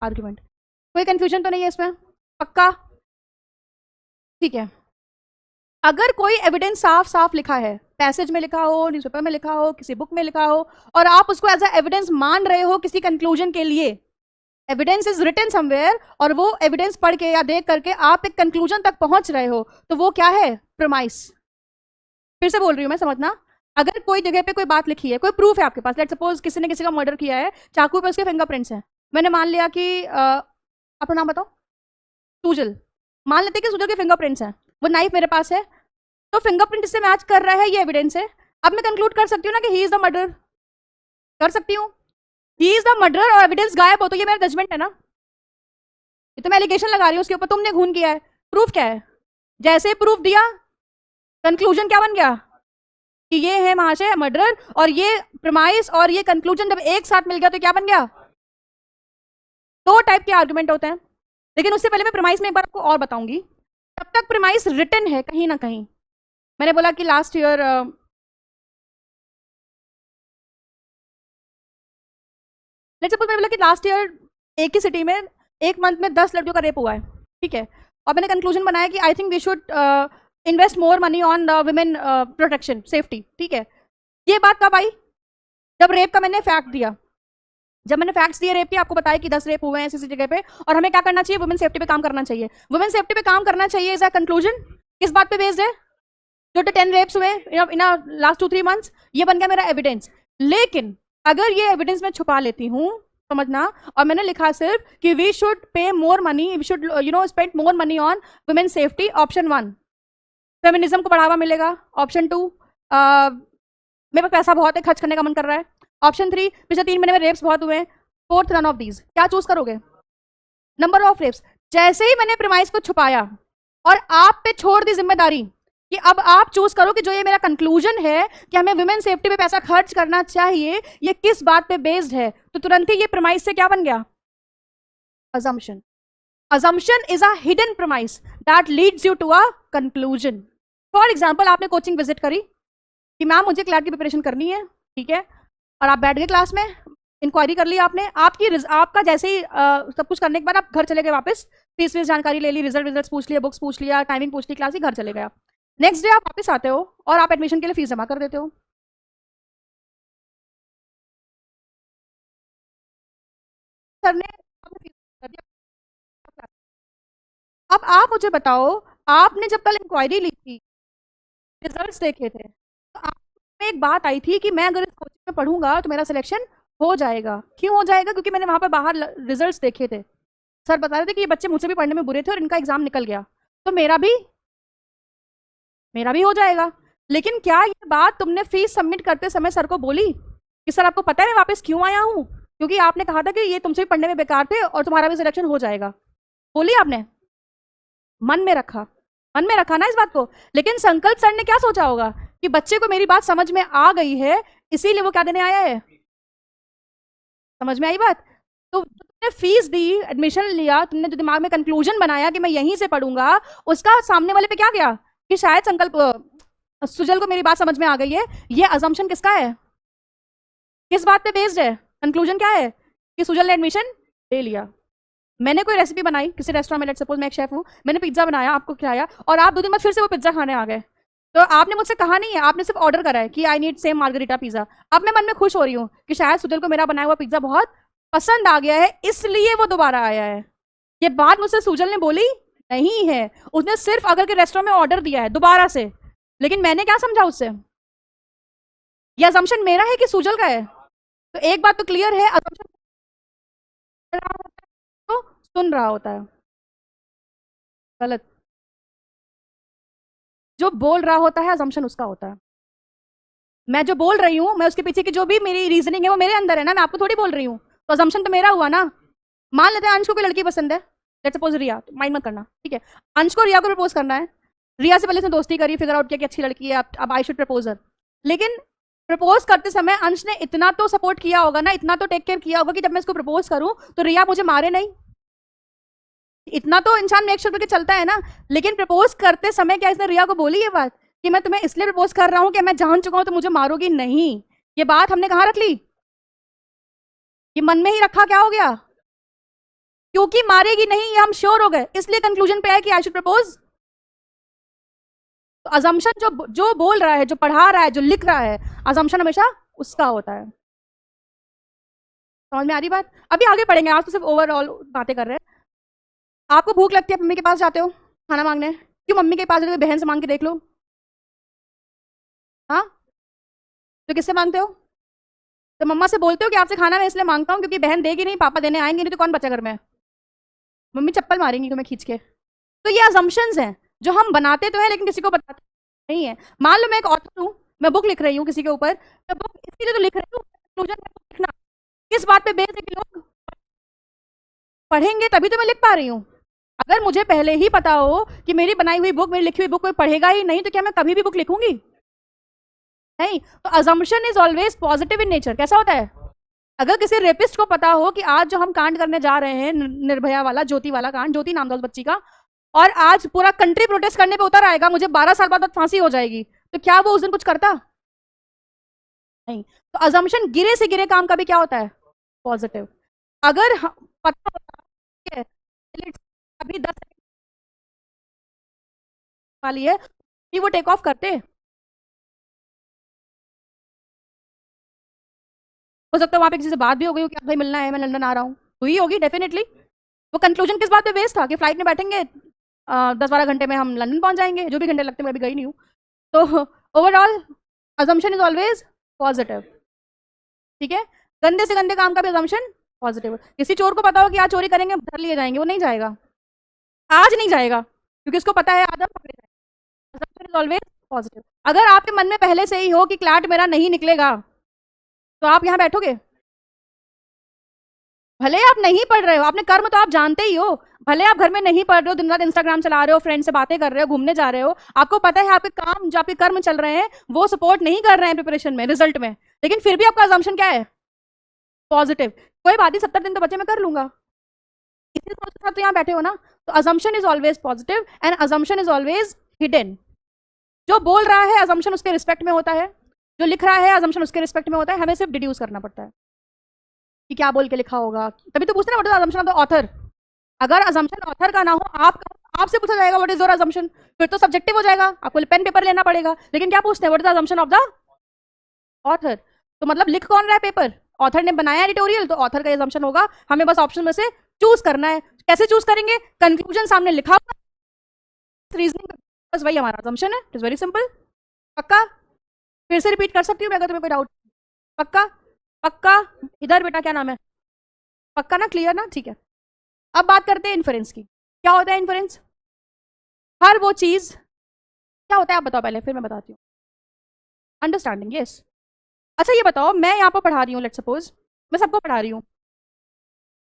आर्ग्यूमेंट। कोई कंफ्यूजन तो नहीं है इसमें? पक्का? ठीक है। अगर कोई एविडेंस साफ साफ लिखा है, पैसेज में लिखा हो, न्यूज़पेपर में लिखा हो, किसी बुक में लिखा हो, और आप उसको एज अ एविडेंस मान रहे हो किसी कंक्लूजन के लिए, एविडेंस इज रिटन समवेयर, और वो एविडेंस पढ़ के या देख करके आप एक कंक्लूजन तक पहुंच रहे हो, तो वो क्या है? प्रीमाइस। फिर से बोल रही हूं मैं, समझना। अगर कोई जगह पे कोई बात लिखी है, कोई प्रूफ है आपके पास, लेट सपोज किसी ने किसी का मर्डर किया है, चाकू पे उसके फिंगरप्रिंट्स हैं, मैंने मान लिया कि अपना नाम बताओ, सुजल, मान लेते कि सुजल के फिंगरप्रिंट्स हैं, वो नाइफ मेरे पास है, तो फिंगरप्रिंट इससे मैच कर रहा है, ये एविडेंस है। अब मैं कंक्लूड कर सकती हूँ ना कि ही इज द मर्डर, कर सकती हूँ, ही इज द मर्डर, और एविडेंस गायब हो, तो ये मेरा जजमेंट है ना, ये तो मैं एलिगेशन लगा रही हूँ उसके ऊपर, तुमने खून किया है, प्रूफ क्या है? जैसे ही प्रूफ दिया, कंक्लूजन क्या बन गया? कि ये है महाशय मर्डर, और ये प्रीमाइस और ये कंक्लूजन जब एक साथ मिल गया तो क्या बन गया? दो टाइप के आर्गुमेंट होते हैं। लेकिन उससे पहले मैं प्रीमाइस में एक बार आपको और बताऊंगी। तब तक प्रीमाइस रिटन है कहीं ना कहीं। मैंने बोला कि लास्ट ईयर मैंने बोला कि लास्ट ईयर एक ही सिटी में एक मंथ में 10 लड़कियों का रेप हुआ है, ठीक है, और मैंने कंक्लूजन बनाया कि I think we should invest more money on women protection safety, ठीक है। ये बात कब आई? जब रेप का मैंने फैक्ट दिया, जब मैंने फैक्ट्स दिए रेप के, आपको बताया कि 10 रेप हुए हैं ऐसी जगह पे, और हमें क्या करना चाहिए? वुमेन सेफ्टी पे काम करना चाहिए। वुमेन सेफ्टी पे काम करना चाहिए इज अ कंक्लूजन। किस बात पे बेस्ड है? जो 10 रेप्स हुए इन लास्ट 2-3 मंथ्स, ये बन गया मेरा एविडेंस। लेकिन अगर ये एविडेंस मैं छुपा लेती हूँ, समझना, और मैंने लिखा सिर्फ कि we should pay more money, we should spend more money on women safety, option 1 feminism को बढ़ावा मिलेगा, ऑप्शन 2 मेरे पास पैसा बहुत है, खर्च करने का मन कर रहा है, ऑप्शन 3 पिछले 3 महीने में रेप्स बहुत हुए हैं, फोर्थ नन ऑफ दीज। क्या चूज करोगे? Number of rapes. जैसे ही मैंने प्रीमाइस को छुपाया और आप पे छोड़ दी जिम्मेदारी कि अब आप चूज करो कि जो ये मेरा कंक्लूजन है कि हमें वुमेन सेफ्टी पे पैसा खर्च करना चाहिए, ये किस बात पे बेस्ड है, तो तुरंत ही ये प्रीमाइस से क्या बन गया? assumption. Assumption is a hidden premise that leads you to a conclusion. For example, आपने कोचिंग विजिट करी कि मैम मुझे क्लैट की प्रिपरेशन करनी है, ठीक है, और आप बैठ गए क्लास में, इंक्वायरी कर ली आपने, आपका जैसे ही सब कुछ करने के बाद आप घर चले गए वापस, फीस जानकारी ले ली, रिजल्ट पूछ लिया, बुक्स पूछ लिया, टाइमिंग पूछ ली क्लास की, घर चले गए आप। नेक्स्ट डे आप वापस आते हो और आप एडमिशन के लिए फीस जमा कर देते हो। सर ने आपने फीस कर दिया। अब आप मुझे बताओ, आपने जब कल इंक्वायरी ली थी, रिजल्ट्स देखे थे, तो आप में एक बात आई थी कि मैं अगर इस कोचिंग में पढ़ूंगा तो मेरा सिलेक्शन हो जाएगा। क्यों हो जाएगा? क्योंकि मैंने वहां पर बाहर रिजल्ट्स देखे थे, सर बता रहे थे कि ये बच्चे मुझसे भी पढ़ने में बुरे थे और इनका एग्जाम निकल गया, तो मेरा भी हो जाएगा। लेकिन क्या ये बात तुमने फीस सबमिट करते समय सर को बोली कि सर आपको पता है मैं वापस क्यों आया हूँ? क्योंकि आपने कहा था कि ये तुमसे भी पढ़ने में बेकार थे और तुम्हारा भी सिलेक्शन हो जाएगा। बोली आपने? मन में रखा, मन में रखा ना इस बात को। लेकिन संकल्प सर ने क्या सोचा होगा कि बच्चे को मेरी बात समझ में आ गई है, इसीलिए वो क्या देने आया है। समझ में आई बात? तो तुमने फीस दी, एडमिशन लिया, तुमने जो दिमाग में कंक्लूजन बनाया कि मैं यहीं से पढ़ूंगा, उसका सामने वाले पे क्या गया कि शायद संकल्प सुजल को मेरी बात समझ में आ गई है। ये अजम्पशन किसका है? किस बात पे बेस्ड है? कंक्लूजन क्या है कि सुजल ने एडमिशन ले लिया। मैंने कोई रेसिपी बनाई किसी रेस्टोरेंट में, लेट सपोज मैं एक शेफ हूँ, मैंने पिज्जा बनाया, आपको खिलाया, और आप 2 दिन बाद फिर से वो पिज्जा खाने आ गए, तो आपने मुझसे कहा नहीं है, आपने सिर्फ ऑर्डर करा है कि I need same margherita pizza. अब मैं मन में खुश हो रही हूँ कि शायद सुजल को मेरा बनाया हुआ पिज्जा बहुत पसंद आ गया है, इसलिए वो दोबारा आया है। ये बात मुझसे सुजल ने बोली नहीं है, उसने सिर्फ अगर के रेस्टोरेंट में ऑर्डर दिया है दोबारा से। लेकिन मैंने क्या समझा उससे? ये assumption मेरा है कि सूजल का है? तो एक बात तो क्लियर है, assumption रहा होता है तो सुन रहा होता है। गलत। जो बोल रहा होता है assumption उसका होता है। मैं जो बोल रही हूँ, मैं उसके पीछे की जो भी मेरी रीजनिंग है वो मेरे अंदर है ना, मैं आपको थोड़ी बोल रही हूँ। तो assumption तो मेरा हुआ ना। मान लेते हैं अंश को कोई लड़की पसंद है, लेट्स सपोज रिया, तो माइंड मत करना, ठीक है। अंश को रिया को प्रपोज करना है। रिया से पहले उसने दोस्ती करी, फिगर आउट किया कि अच्छी लड़की है, अब आई शुड प्रपोज हर। लेकिन प्रपोज करते समय अंश ने इतना तो सपोर्ट किया होगा ना, इतना तो टेक केयर किया होगा कि जब मैं इसको प्रपोज करूं तो रिया मुझे मारे नहीं। इतना तो इंसान मेक श्योर करके चलता है ना। लेकिन प्रपोज करते समय क्या इसने रिया को बोली ये बात कि मैं तुम्हें इसलिए प्रपोज कर रहा हूं कि मैं जान चुका हूं तो मुझे मारोगी नहीं? ये बात हमने कहाँ रख ली? ये मन में ही रखा, क्या हो गया? क्योंकि मारेगी नहीं ये हम श्योर हो गए, इसलिए कंक्लूजन पे आए कि आई शुड प्रपोज। तो अजम्पशन जो जो बोल रहा है, जो पढ़ा रहा है, जो लिख रहा है, अजम्पशन हमेशा उसका होता है। समझ में आ रही बात? अभी आगे पढ़ेंगे, आज तो सिर्फ ओवरऑल बातें कर रहे हैं। आपको भूख लगती है, मम्मी के पास जाते हो खाना मांगने, क्यों मम्मी के पास जाते हो? बहन से मांग के देख लो। हाँ, तो किससे मांगते हो? तो मम्मा से बोलते हो कि आपसे खाना मैं इसलिए मांगता हूँ क्योंकि बहन देगी नहीं, पापा देने आएंगे नहीं, तो कौन बचा घर में? मम्मी चप्पल मारेंगी तुम्हें खींच के। तो ये assumptions हैं जो हम बनाते तो है लेकिन किसी को बताते नहीं है। मान लो मैं एक ऑथर हूँ, मैं बुक लिख रही हूँ किसी के ऊपर, मैं बुक इसीलिए तो लिख रही हूँ, कंक्लूजन में book लिखना किस बात पे बेस है कि लोग पढ़ेंगे तभी तो मैं लिख पा रही हूँ। अगर मुझे पहले ही पता हो कि मेरी बनाई हुई बुक, मेरी लिखी हुई बुक कोई पढ़ेगा ही नहीं, तो क्या मैं कभी भी बुक लिखूंगी? नहीं। तो assumption is always positive in nature. कैसा होता है? अगर किसी रेपिस्ट को पता हो कि आज जो हम कांड करने जा रहे हैं, निर्भया वाला, ज्योति वाला कांड, ज्योति नाम था उस बच्ची का, और आज पूरा कंट्री प्रोटेस्ट करने पे उतर आएगा, मुझे 12 साल बाद फांसी हो जाएगी, तो क्या वो उस दिन कुछ करता? नहीं। तो अजम्पशन गिरे से गिरे काम का भी क्या होता है? पॉजिटिव। अगर पता होता है अभी 10 वाली है कि वो टेक ऑफ करते, हो सकता है वहां पे किसी से बात भी हो गई हो कि भाई मिलना है, मैं लंदन आ रहा हूँ, हुई होगी डेफिनेटली। वो कंक्लूजन किस बात पे बेस्ड था कि फ्लाइट में बैठेंगे, 10-12 घंटे में हम लंदन पहुंच जाएंगे, जो भी घंटे लगते हैं, मैं अभी गई नहीं हूँ। तो overall assumption is always positive. ठीक है। गंदे से गंदे काम का भी अजम्पशन पॉजिटिव। किसी चोर को पता हो कि आज चोरी करेंगे, धर लिए जाएंगे, वो नहीं जाएगा, आज नहीं जाएगा, क्योंकि उसको पता है आदम पकड़े जाएंगे। Assumption is always positive. अगर आपके मन में पहले से ही हो कि क्लैट मेरा नहीं निकलेगा, तो आप यहाँ बैठोगे? भले आप नहीं पढ़ रहे हो, आपने कर्म तो आप जानते ही हो। भले आप घर में नहीं पढ़ रहे हो, दिन रात इंस्टाग्राम चला रहे हो, फ्रेंड से बातें कर रहे हो, घूमने जा रहे हो, आपको पता है आपके काम, जो आपके कर्म चल रहे हैं वो सपोर्ट नहीं कर रहे हैं प्रिपरेशन में, रिजल्ट में, लेकिन फिर भी आपका अजम्पशन क्या है? पॉजिटिव। कोई बात नहीं, 70 दिन तो बचे, मैं कर लूंगा, इसी सोच के साथ तो यहाँ बैठे हो ना। तो assumption is always positive and assumption is always hidden. जो बोल रहा है अजम्पशन उसके रिस्पेक्ट में होता है, जो लिख रहा है अजम्पशन उसके रिस्पेक्ट में होता है, हमें सिर्फ डिड्यूस करना पड़ता है कि क्या बोल के लिखा होगा। तभी तो पूछते हैं what is assumption of the author. अगर अजम्पशन ऑथर का ना हो, आप आपसे पूछा जाएगा व्हाट इज योर अजम्पशन, फिर तो सब्जेक्टिव हो जाएगा, आपको पेन पेपर लेना पड़ेगा। लेकिन क्या पूछते हैं? What is the assumption of the author. तो मतलब लिख कौन रहा है पेपर? ऑथर ने बनाया एडिटोरियल, तो ऑथर का अजम्पशन होगा, हमें बस ऑप्शन में से चूज करना है। कैसे चूज करेंगे? कंक्लूजन सामने लिखा हुआ, रीजनिंग, बस वही हमारा अजम्पशन है। It is very simple. पक्का? फिर से रिपीट कर सकती हूँ मैं अगर तुम्हें कोई डाउट। पक्का? पक्का? इधर बेटा, क्या नाम है? पक्का ना? क्लियर ना? ठीक है। अब बात करते हैं इन्फरेंस की। क्या होता है इन्फरेंस? हर वो चीज, क्या होता है आप बताओ पहले, फिर मैं बताती हूँ। Understanding, yes. अच्छा ये बताओ, मैं यहाँ पर पढ़ा रही हूँ, लेट सपोज मैं सबको पढ़ा रही हूँ,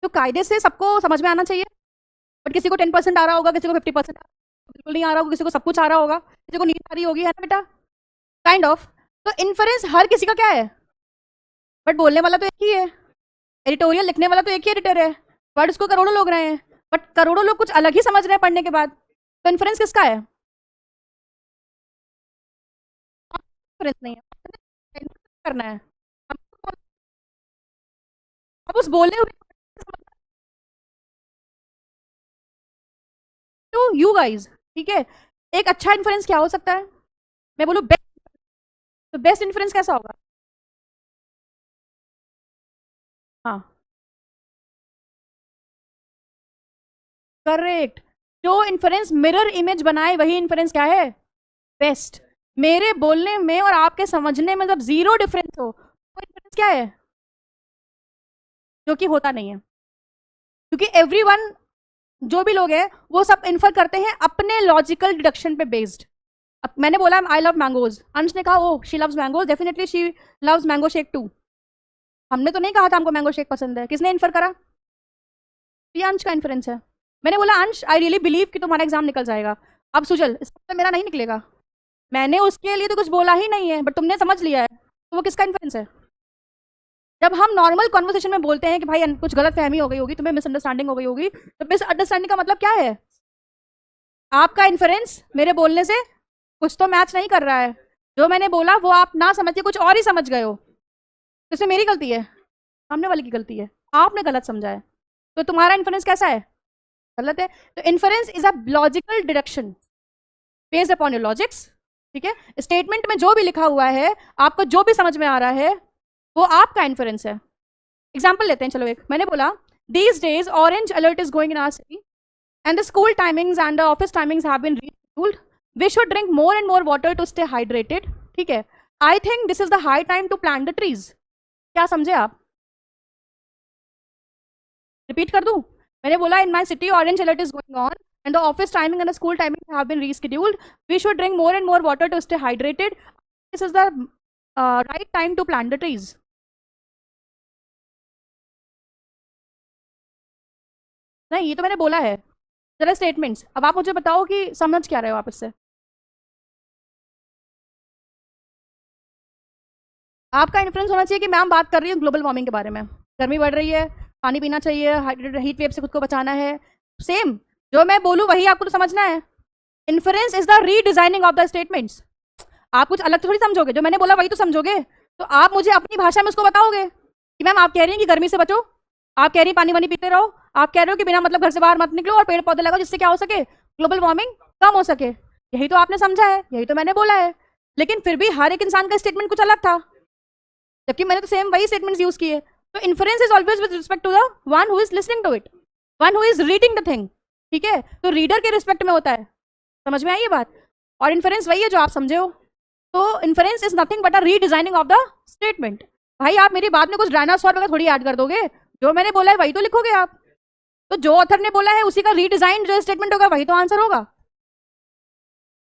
तो कायदे से सबको समझ में आना चाहिए। बट किसी को 10% आ रहा होगा, किसी को 50% बिल्कुल नहीं आ रहा होगा, किसी को सब कुछ आ रहा होगा, किसी को नींद आ रही होगी, है ना बेटा? Kind of. तो इन्फरेंस हर किसी का क्या है? बट बोलने वाला तो एक ही है, एडिटोरियल लिखने वाला तो एक ही एडिटर है, बट उसको करोड़ों लोग रहे हैं, बट करोड़ों लोग कुछ अलग ही समझ रहे हैं पढ़ने के बाद। तो इन्फ्लुएंस किसका है? इन्फ्लुएंस नहीं है, करना है अब उस बोले हुए टू यू गाइज। ठीक है। एक अच्छा इन्फ्लुएंस क्या हो सकता है? मैं बोलूँ बेस्ट, तो बेस्ट इन्फ्लुएंस कैसा होगा? हाँ, करेक्ट। जो इन्फ्लुएंस मिरर इमेज बनाए वही इन्फ्लुएंस क्या है? बेस्ट। मेरे बोलने में और आपके समझने में जब जीरो डिफरेंस हो तो डिफरेंस क्या है, जो कि होता नहीं है, क्योंकि एवरीवन, जो भी लोग हैं वो सब इन्फर करते हैं अपने लॉजिकल डिडक्शन पे बेस्ड। अब मैंने बोला आई लव मैंगोज, अंश ने कहा oh she loves mangoes, definitely she loves mango shake too. हमने तो नहीं कहा था हमको मैंगो शेक पसंद है, किसने इन्फर करा? ये अंश का इन्फ्रेंस है। मैंने बोला अंश आई रियली बिलीव कि तुम्हारा एग्जाम निकल जाएगा। अब सुजल, इसका मतलब मेरा नहीं निकलेगा। मैंने उसके लिए तो कुछ बोला ही नहीं है, बट तुमने समझ लिया है, तो वो किसका इन्फ्रेंस है? जब हम नॉर्मल कॉन्वर्सेशन में बोलते हैं कि भाई कुछ गलत फहमी हो गई होगी, तुम्हें मिसअंडरस्टैंडिंग हो गई होगी, तो मिसअंडरस्टैंडिंग का मतलब क्या है? आपका इन्फ्रेंस मेरे बोलने से कुछ तो मैच नहीं कर रहा है। जो मैंने बोला वो आप ना समझ के कुछ और ही समझ गए हो, तो इसमें मेरी गलती है, सामने वाले की गलती है, आपने गलत समझा है। तो तुम्हारा इन्फ्रेंस कैसा है? गलत है। तो inference is a logical deduction based upon your logics. ठीक है, स्टेटमेंट में जो भी लिखा हुआ है, आपको जो भी समझ में आ रहा है, वो आपका इन्फरेंस है। एग्जाम्पल लेते हैं, चलो एक, मैंने बोला these days orange alert is going in our city and the school timings and the office timings have been rescheduled. We should drink more and more water to stay hydrated. ठीक है, I think this is the high time to plant the trees. क्या समझे आप? Repeat कर दूं? मैंने बोला in my city orange alert is going on and the office timing and the school timing have been rescheduled. We should drink more and more water to stay hydrated. This is the right time to plant the trees. नहीं, ये तो मैंने बोला है। जरा statements, अब आप मुझे बताओ कि समझ क्या रहे हो आप इससे। आपका इन्फ्लुएंस होना चाहिए कि मैम बात कर रही हूँ ग्लोबल वार्मिंग के बारे में, गर्मी बढ़ रही है, पानी पीना चाहिए, हीट वेव से खुद को बचाना है। सेम, जो मैं बोलूँ वही आपको तो समझना है। Influence is the redesigning of the statements. आप कुछ अलग थोड़ी समझोगे, जो मैंने बोला वही तो समझोगे। तो आप मुझे अपनी भाषा में उसको बताओगे कि मैम आप कह रही हैं कि गर्मी से बचो, आप कह रही हैं पानी वानी पीते रहो, आप कह रहे हो कि बिना मतलब घर से बाहर मत निकलो और पेड़ पौधे लगाओ, जिससे क्या हो सके, ग्लोबल वार्मिंग कम हो सके। यही तो आपने समझा है, यही तो मैंने बोला है। लेकिन फिर भी हर एक इंसान का स्टेटमेंट कुछ अलग था, जबकि मैंने तो सेम वही स्टेटमेंट्स यूज किए। तो inference is always with respect to the one who is listening to it, one who is reading the thing. ठीक है, तो रीडर के रिस्पेक्ट में होता है। समझ में आई ये बात? और इन्फ्रेंस वही है जो आप समझे हो। तो inference is nothing but a redesigning of the statement. भाई आप मेरी बात में कुछ डायनासोर वगैरह थोड़ी ऐड कर दोगे, जो मैंने बोला है वही तो लिखोगे आप। तो जो ऑथर ने बोला है उसी का रीडिजाइन जो स्टेटमेंट होगा वही तो आंसर होगा।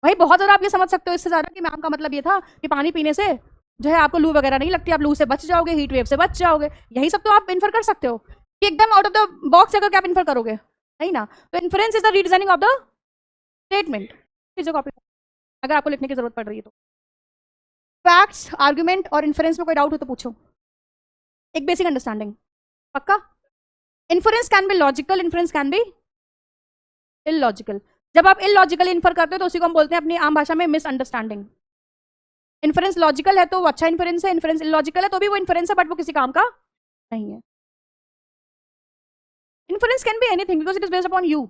भाई बहुत ज्यादा आप ये समझ सकते हो इससे ज्यादा कि मैम का मतलब ये था कि पानी पीने से जो है आपको लू वगैरह नहीं लगती, आप लू से बच जाओगे, हीट वेव से बच जाओगे। यही सब तो आप इन्फर कर सकते हो कि एकदम आउट ऑफ द बॉक्स अगर क्या आप इन्फर करोगे, नहीं ना। तो inference is the redesigning of the statement. चीजों कॉपी, अगर आपको लिखने की जरूरत पड़ रही है तो। फैक्ट्स, आर्ग्यूमेंट और इन्फ्रेंस में कोई डाउट हो तो पूछो, एक बेसिक अंडरस्टैंडिंग पक्का। Inference can be logical, inference can B illogical. जब आप इलॉजिकली इन्फर करते हो तो उसी को हम बोलते हैं अपनी आम भाषा में मिसअंडरस्टैंडिंग। इन्फ्रेंस लॉजिकल है तो वो अच्छा इन्फ्रेंस है, इन्फ्रेंस इलॉजिकल है तो भी वो इन्फ्रेंस है, बट वो किसी काम का नहीं है। Inference can be anything because it is based upon you.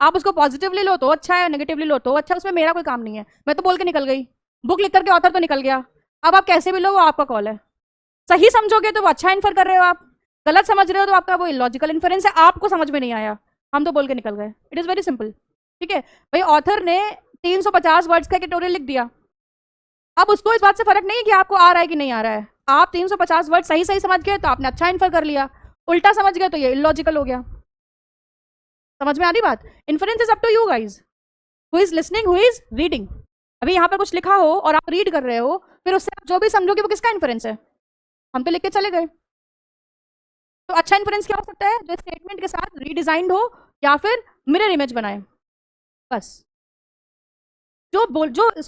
आप उसको पॉजिटिवली लो तो अच्छा है, नेगेटिवली लो तो अच्छा, उसमें मेरा कोई काम नहीं है। मैं तो बोल के निकल गई, बुक लिख करके ऑथर तो निकल गया। अब आप कैसे भी लो वो आपका कॉल है। सही समझोगे तो वो अच्छा इन्फर कर रहे हो आप, गलत समझ रहे हो तो आपका वो इलॉजिकल इन्फ्रेंस है, आपको समझ में नहीं आया, हम तो बोल के निकल गए। It is very simple. ठीक है भाई, ऑथर ने 350 वर्ड्स का एडिटोरियल लिख दिया, अब उसको इस बात से फर्क नहीं है कि आपको आ रहा है कि नहीं आ रहा है। आप 350 वर्ड सही सही समझ गए तो आपने अच्छा इन्फर कर लिया, उल्टा समझ गए तो ये इलॉजिकल हो गया। समझ में आ रही बात? Inference is up to you guys, who is listening, who is reading. अभी यहाँ पर कुछ लिखा हो और आप रीड कर रहे हो, फिर उससे आप जो भी समझोगे वो किसका इन्फ्रेंस है? हम तो लिख के चले गए। तो अच्छा इन्फ्रेंस क्या हो सकता है? जो स्टेटमेंट के साथ रीडिजाइंड हो या फिर मिरर इमेज बनाए, बस। जो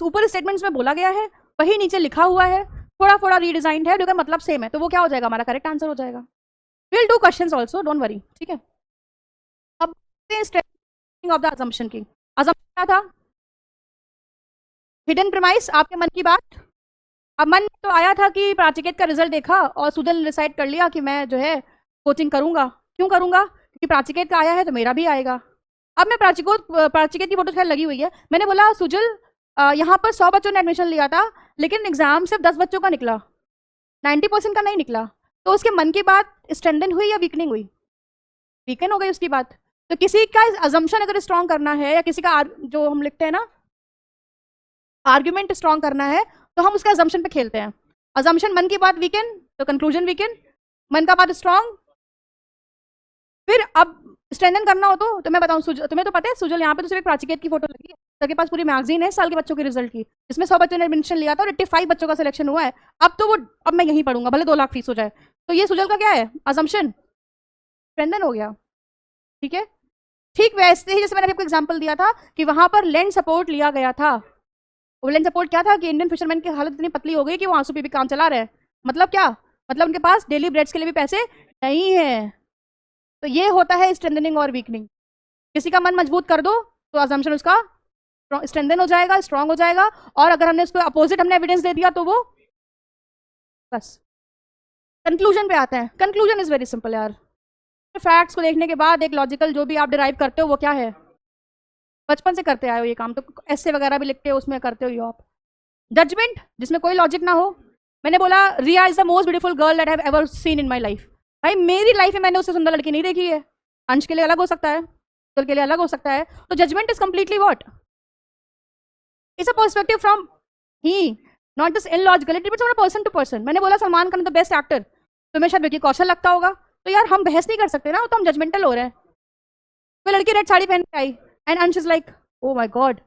ऊपर स्टेटमेंट्स में बोला गया है वही नीचे लिखा हुआ है, थोड़ा थोड़ा रीडिजाइंड है, जो मतलब सेम है, तो वो क्या हो जाएगा, हमारा करेक्ट आंसर हो जाएगा। Will do questions also, don't worry. ठीक है, अब स्ट्रेंथिंग ऑफ द अजम्पशन की। अजम्पशन क्या था? हिडन प्रीमाइस, आपके मन की बात। अब मन में तो आया था कि प्राचीकेत का रिजल्ट देखा और सुजल ने डिसाइड कर लिया कि मैं जो है कोचिंग करूंगा। क्यों करूंगा? क्योंकि प्राचीकेत का आया है तो मेरा भी आएगा। अब मैं प्राचीकेत की फोटो खैर लगी हुई है, मैंने बोला सुजल यहाँ पर 100 बच्चों ने एडमिशन लिया था, लेकिन एग्जाम सिर्फ 10 बच्चों का निकला, 90% का नहीं निकला। तो उसके मन की बात स्ट्रेंथन हुई या वीकनिंग हुई? वीकन हो गई उसकी बात। तो किसी का अजम्पशन अगर स्ट्रॉन्ग करना है, या किसी का जो हम लिखते हैं ना आर्ग्यूमेंट स्ट्रॉन्ग करना है तो हम उसका अजम्पशन पे खेलते हैं। अजम्पशन मन की बात वीकन तो कंक्लूजन वीकन, मन का बात स्ट्रॉन्ग। फिर अब स्ट्रेंथन करना हो तो मैं बताऊं, तुम्हें तो पता है सुजल, यहाँ पे तो सिर्फ प्राचीकेत की फोटो लगी है, सर के पास पूरी मैगजीन है इस साल के बच्चों के रिजल्ट की, जिसमें 100 बच्चों ने एडमिशन लिया था और 85 बच्चों का सिलेक्शन हुआ है। अब तो वो, अब मैं यहीं पढ़ूंगा भले 2 लाख फीस हो जाए। तो ये सुजल का क्या है, अजम्पशन स्ट्रेंथन हो गया। ठीक है, ठीक वैसे ही जैसे मैंने आपको एग्जांपल दिया था कि वहां पर लैंड सपोर्ट लिया गया था। वो लैंड सपोर्ट क्या था कि इंडियन फिशरमैन की हालत इतनी पतली हो गई कि वो आंसू पे भी काम चला रहे हैं। मतलब क्या, मतलब उनके पास डेली ब्रेड्स के लिए भी पैसे नहीं है। तो ये होता है स्ट्रेंथनिंग और वीकनिंग। किसी का मन मजबूत कर दो तो अजम्पशन उसका स्ट्रेंथन हो जाएगा, स्ट्रांग हो जाएगा, और अगर हमने उसको अपोजिट हमने एविडेंस दे दिया तो वो बस कंक्लूजन पे आते हैं। कंक्लूजन इज वेरी सिंपल यार, फैक्ट्स को देखने के बाद एक लॉजिकल जो भी आप डिराइव करते हो वो क्या है, बचपन से करते आए हो ये काम, तो ऐसे वगैरह भी लिखते हो उसमें करते हो ये आप। जजमेंट जिसमें कोई लॉजिक ना हो। मैंने बोला Riya is the most beautiful girl that have ever seen in my life. भाई मेरी लाइफ में मैंने उससे सुंदर लड़की नहीं देखी है। अंश के लिए अलग हो सकता है, सुर के लिए अलग हो सकता है। तो judgement is completely what, it's a perspective from he, not this illogical, it depends on person to person. मैंने बोला Salman Khan the best actor, तुम्हें शायद विकी कौशल लगता होगा, तो यार हम बहस नहीं कर सकते ना, तो हम जजमेंटल हो रहे हैं। कोई लड़की रेड साड़ी पहन के आई एंड अंश is like oh my God,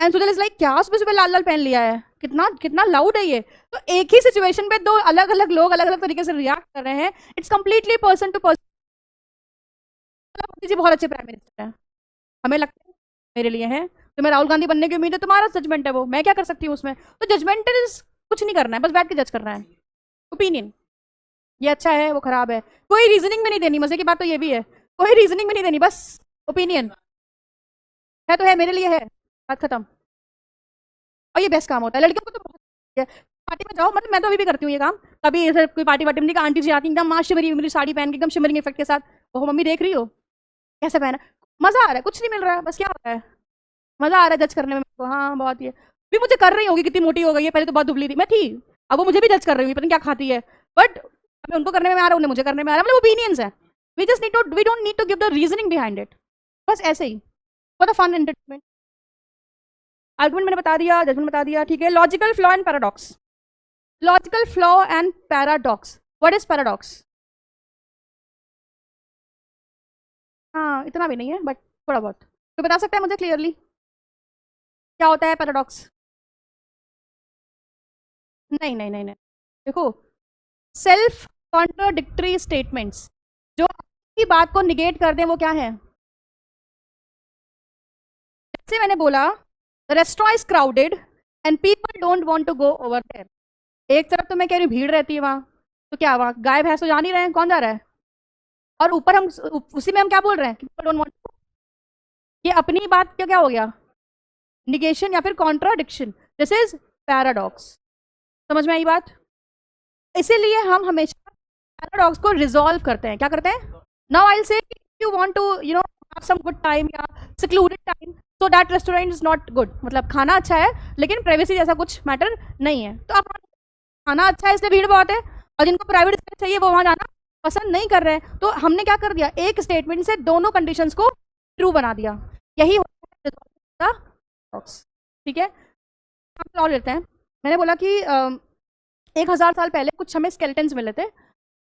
and Sujal is like क्या उसमें सुबह लाल लाल पहन लिया है, कितना कितना लाउड है ये। तो एक ही सिचुएशन पे दो अलग अलग लोग अलग अलग तरीके से रिएक्ट कर रहे हैं। It's completely person to person. Modi ji बहुत अच्छे प्राइम मिनिस्टर हैं, हमें लगता है मेरे लिए है, तुम्हें राहुल गांधी बनने की उम्मीद है, तुम्हारा जजमेंट है वो, मैं क्या कर सकती हूँ उसमें। तो जजमेंटल कुछ नहीं करना है, बस बैठ के जज करना है। ओपिनियन ये अच्छा है वो खराब है, कोई रीजनिंग में नहीं देनी। मजे की बात तो ये भी है, कोई रीजनिंग में नहीं देनी, बस ओपिनियन है तो है, मेरे लिए है, बात खत्म। और ये बेस्ट काम होता है लड़कियों को तो बहुत। पार्टी में जाओ, मतलब मैं तो अभी भी करती हूँ ये काम, कभी ऐसे कोई पार्टी वार्टी में देखा आंटी जी आती एकदम माँ शिमरी मेरी साड़ी पहन के एकदम शिमरिंग इफेक्ट के साथ, ओह मम्मी देख रही हो कैसे पहना, मजा आ रहा है, कुछ नहीं मिल रहा है, बस क्या हो रहा है, मजा आ रहा है जज करने में मेरे को। हाँ बहुत, ये भी मुझे कर रही होगी, कितनी मोटी हो गई है, पहले तो बहुत दुबली थी मैं थी, अब वो मुझे भी जज कर रही होगी पता नहीं क्या खाती है, बट हमें उनको करने में आ रहा है, उन्हें मुझे करने में आ रहा है, मतलब ओपिनियंस है। We just need to, we don't need to give the reasoning behind it, बस ऐसे ही for the fun entertainment. Argument मैंने बता दिया, जजमेंट बता दिया, ठीक है। Logical flaw and paradox, logical flaw and paradox, what is paradox? हाँ इतना भी नहीं है बट थोड़ा बहुत, तो बता सकता है मुझे क्लियरली क्या होता है पैराडॉक्स? नहीं नहीं नहीं नहीं, देखो, सेल्फ कॉन्ट्रोडिक्टरी स्टेटमेंट्स जो आपकी बात को निगेट कर दें वो क्या है? जैसे मैंने बोला restaurant is crowded and people don't want to go over there. एक तरफ तो मैं कह रही हूँ भीड़ रहती है वहां, तो क्या वहां गाय भैंस तो जा नहीं रहे हैं, कौन जा रहा है? और ऊपर हम उसी में हम क्या बोल रहे हैं कि पीपल डोंट वांट, ये अपनी बात क्या क्या हो गया, निगेशन या फिर कॉन्ट्राडिक्शन। This is paradox. समझ में आई बात? इसीलिए हम हमेशा पैराडॉक्स को रिजॉल्व करते हैं। क्या करते हैं? Now I will say you want to you know have some good time या secluded time, so that restaurant is not good, मतलब खाना अच्छा है लेकिन प्राइवेसी जैसा कुछ मैटर नहीं है। तो आप खाना अच्छा है इसलिए भीड़ बहुत है, और जिनको प्राइवेट स्पेस चाहिए वो वहां जाना पसंद नहीं कर रहे हैं। तो हमने क्या कर दिया, एक स्टेटमेंट से दोनों कंडीशंस को ट्रू बना दिया। यही होता है पैराडॉक्स। ठीक है, और लेते हैं। मैंने बोला कि 1000 साल पहले कुछ हमें स्केलेटन्स मिले थे,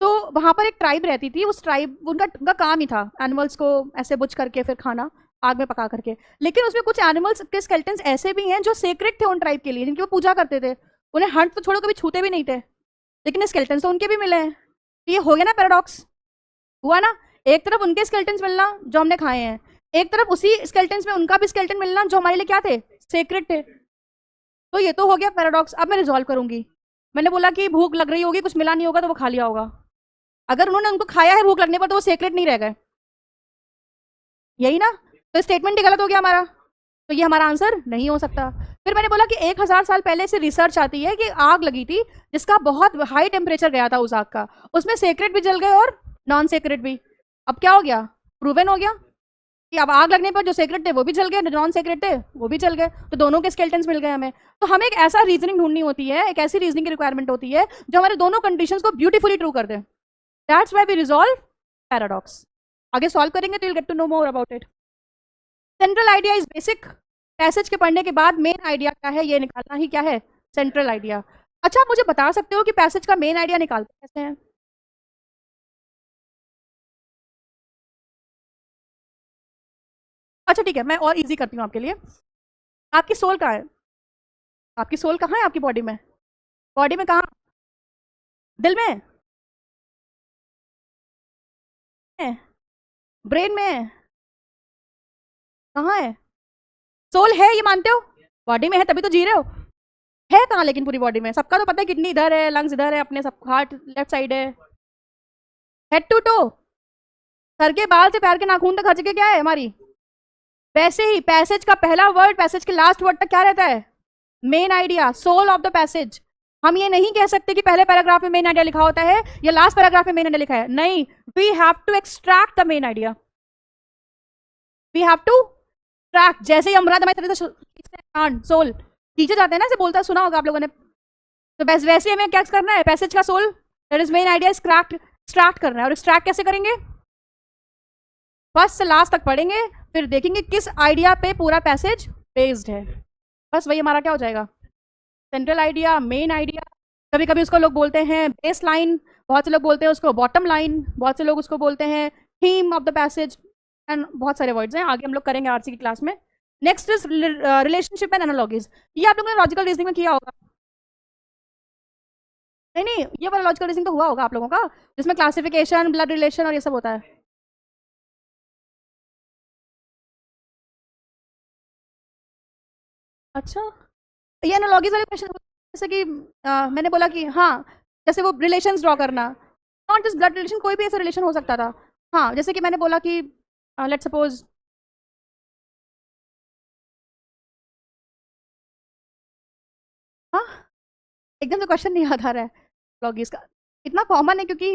तो वहां पर एक ट्राइब रहती थी, उस ट्राइब उनका काम ही था एनिमल्स को ऐसे बुझ करके फिर खाना आग में पका करके। लेकिन उसमें कुछ एनिमल्स के स्केलेटन्स ऐसे भी हैं जो सेक्रेट थे उन ट्राइब के लिए, जिनकी वो पूजा करते थे, उन्हें हंट तो छोड़ो कभी छूते भी नहीं थे, लेकिन स्केलेटन्स तो उनके भी मिले हैं। तो ये हो गया ना पैराडॉक्स, हुआ ना? एक तरफ उनके स्केलेटन्स मिलना जो हमने खाए हैं, एक तरफ उसी स्केलेटन्स में उनका भी स्केलेटन मिलना जो हमारे लिए क्या थे, सेक्रेट थे। तो ये तो हो गया पैराडॉक्स। अब मैं रिजॉल्व करूंगी। मैंने बोला कि भूख लग रही होगी, कुछ मिला नहीं होगा तो वो खा लिया होगा। अगर उन्होंने उनको खाया है भूख लगने पर तो वो सेक्रेट नहीं रह गए, यही ना? तो स्टेटमेंट ही गलत हो गया हमारा, तो ये हमारा आंसर नहीं हो सकता। फिर मैंने बोला कि 1000 साल पहले से रिसर्च आती है कि आग लगी थी जिसका बहुत हाई टेम्परेचर गया था उस आग का, उसमें सेक्रेट भी जल गए और नॉन सेक्रेट भी। अब क्या हो गया, प्रूवन हो गया कि अब आग लगने पर जो सेक्रेट थे वो भी जल गए, नॉन सेक्रेट थे वो भी जल गए, तो दोनों के स्केलेटन्स मिल गए हमें। तो हमें एक ऐसा रीजनिंग ढूंढनी होती है, एक ऐसी रीजनिंग की रिक्वायरमेंट होती है जो हमारे दोनों कंडीशंस को ब्यूटीफुली ट्रू कर दे। That's why we resolve paradox. आगे सॉल्व करेंगे तो you will get to know more about it. Central idea is basic, passage के पढ़ने के बाद मेन आइडिया क्या है ये निकालना ही क्या है, सेंट्रल आइडिया। अच्छा आप मुझे बता सकते हो कि पैसेज का मेन आइडिया निकालते कैसे हैं? अच्छा ठीक है, मैं और इजी करती हूँ आपके लिए। आपकी सोल कहाँ है? आपकी सोल कहाँ है आपकी बॉडी में? बॉडी में कहाँ? दिल में है? ब्रेन में है? कहाँ है? सोल है ये मानते हो? बॉडी में है तभी तो जी रहे हो। है कहाँ लेकिन पूरी बॉडी में? सबका तो पता है, किडनी इधर है, लंग्स इधर है, अपने सब हार्ट लेफ्ट साइड है। हेड टू टो, सर के बाल से पैर के नाखून तक हर जगह क्या है हमारी? वैसे ही पैसेज का पहला वर्ड, पैसेज के लास्ट वर्ड तक क्या रहता है? Main idea, soul of the passage. हम ये नहीं कह सकते कि पहले पैराग्राफ में मेन आइडिया लिखा होता है या लास्ट पैराग्राफ में मेन आइडिया लिखा है, नहीं। We have to extract the main idea, we have to track. जैसे ही अमृत हमारी तरह से सोल खींचे जाते हैं ना, ऐसे बोलता सुना होगा आप लोगों ने, तो बस वैसे हमें क्या करना है, पैसेज का soul that is main idea extract करना है। और एक्सट्रैक्ट कैसे करेंगे? फर्स्ट से लास्ट तक पढ़ेंगे, फिर देखेंगे किस आइडिया पे पूरा पैसेज बेस्ड है। बस वही हमारा क्या हो जाएगा, सेंट्रल आइडिया, मेन आइडिया। कभी कभी उसको लोग बोलते हैं बेस लाइन, बहुत से लोग बोलते हैं उसको बॉटम लाइन, बहुत से लोग उसको बोलते हैं theme of the passage, and बहुत सारे वर्ड्स हैं, आगे हम लोग करेंगे आरसी की क्लास में। Next is relationship and analogies. ये आप लोगों ने लॉजिकल रीजनिंग में किया होगा। नहीं नहीं, ये वाला लॉजिकल रीजनिंग तो हुआ होगा आप लोगों का, जिसमें क्लासिफिकेशन, ब्लड रिलेशन और ये सब होता है। अच्छा, ये एनालॉजीज वाले क्वेश्चन, जैसे कि मैंने बोला कि हाँ, जैसे वो रिलेशंस ड्रॉ करना, नॉट जस्ट ब्लड रिलेशन, कोई भी ऐसा रिलेशन हो सकता था। हाँ, जैसे कि मैंने बोला कि लेट सपोज, हाँ, एकदम से क्वेश्चन नहीं याद आ रहा है लॉगीज का, इतना कॉमन है क्योंकि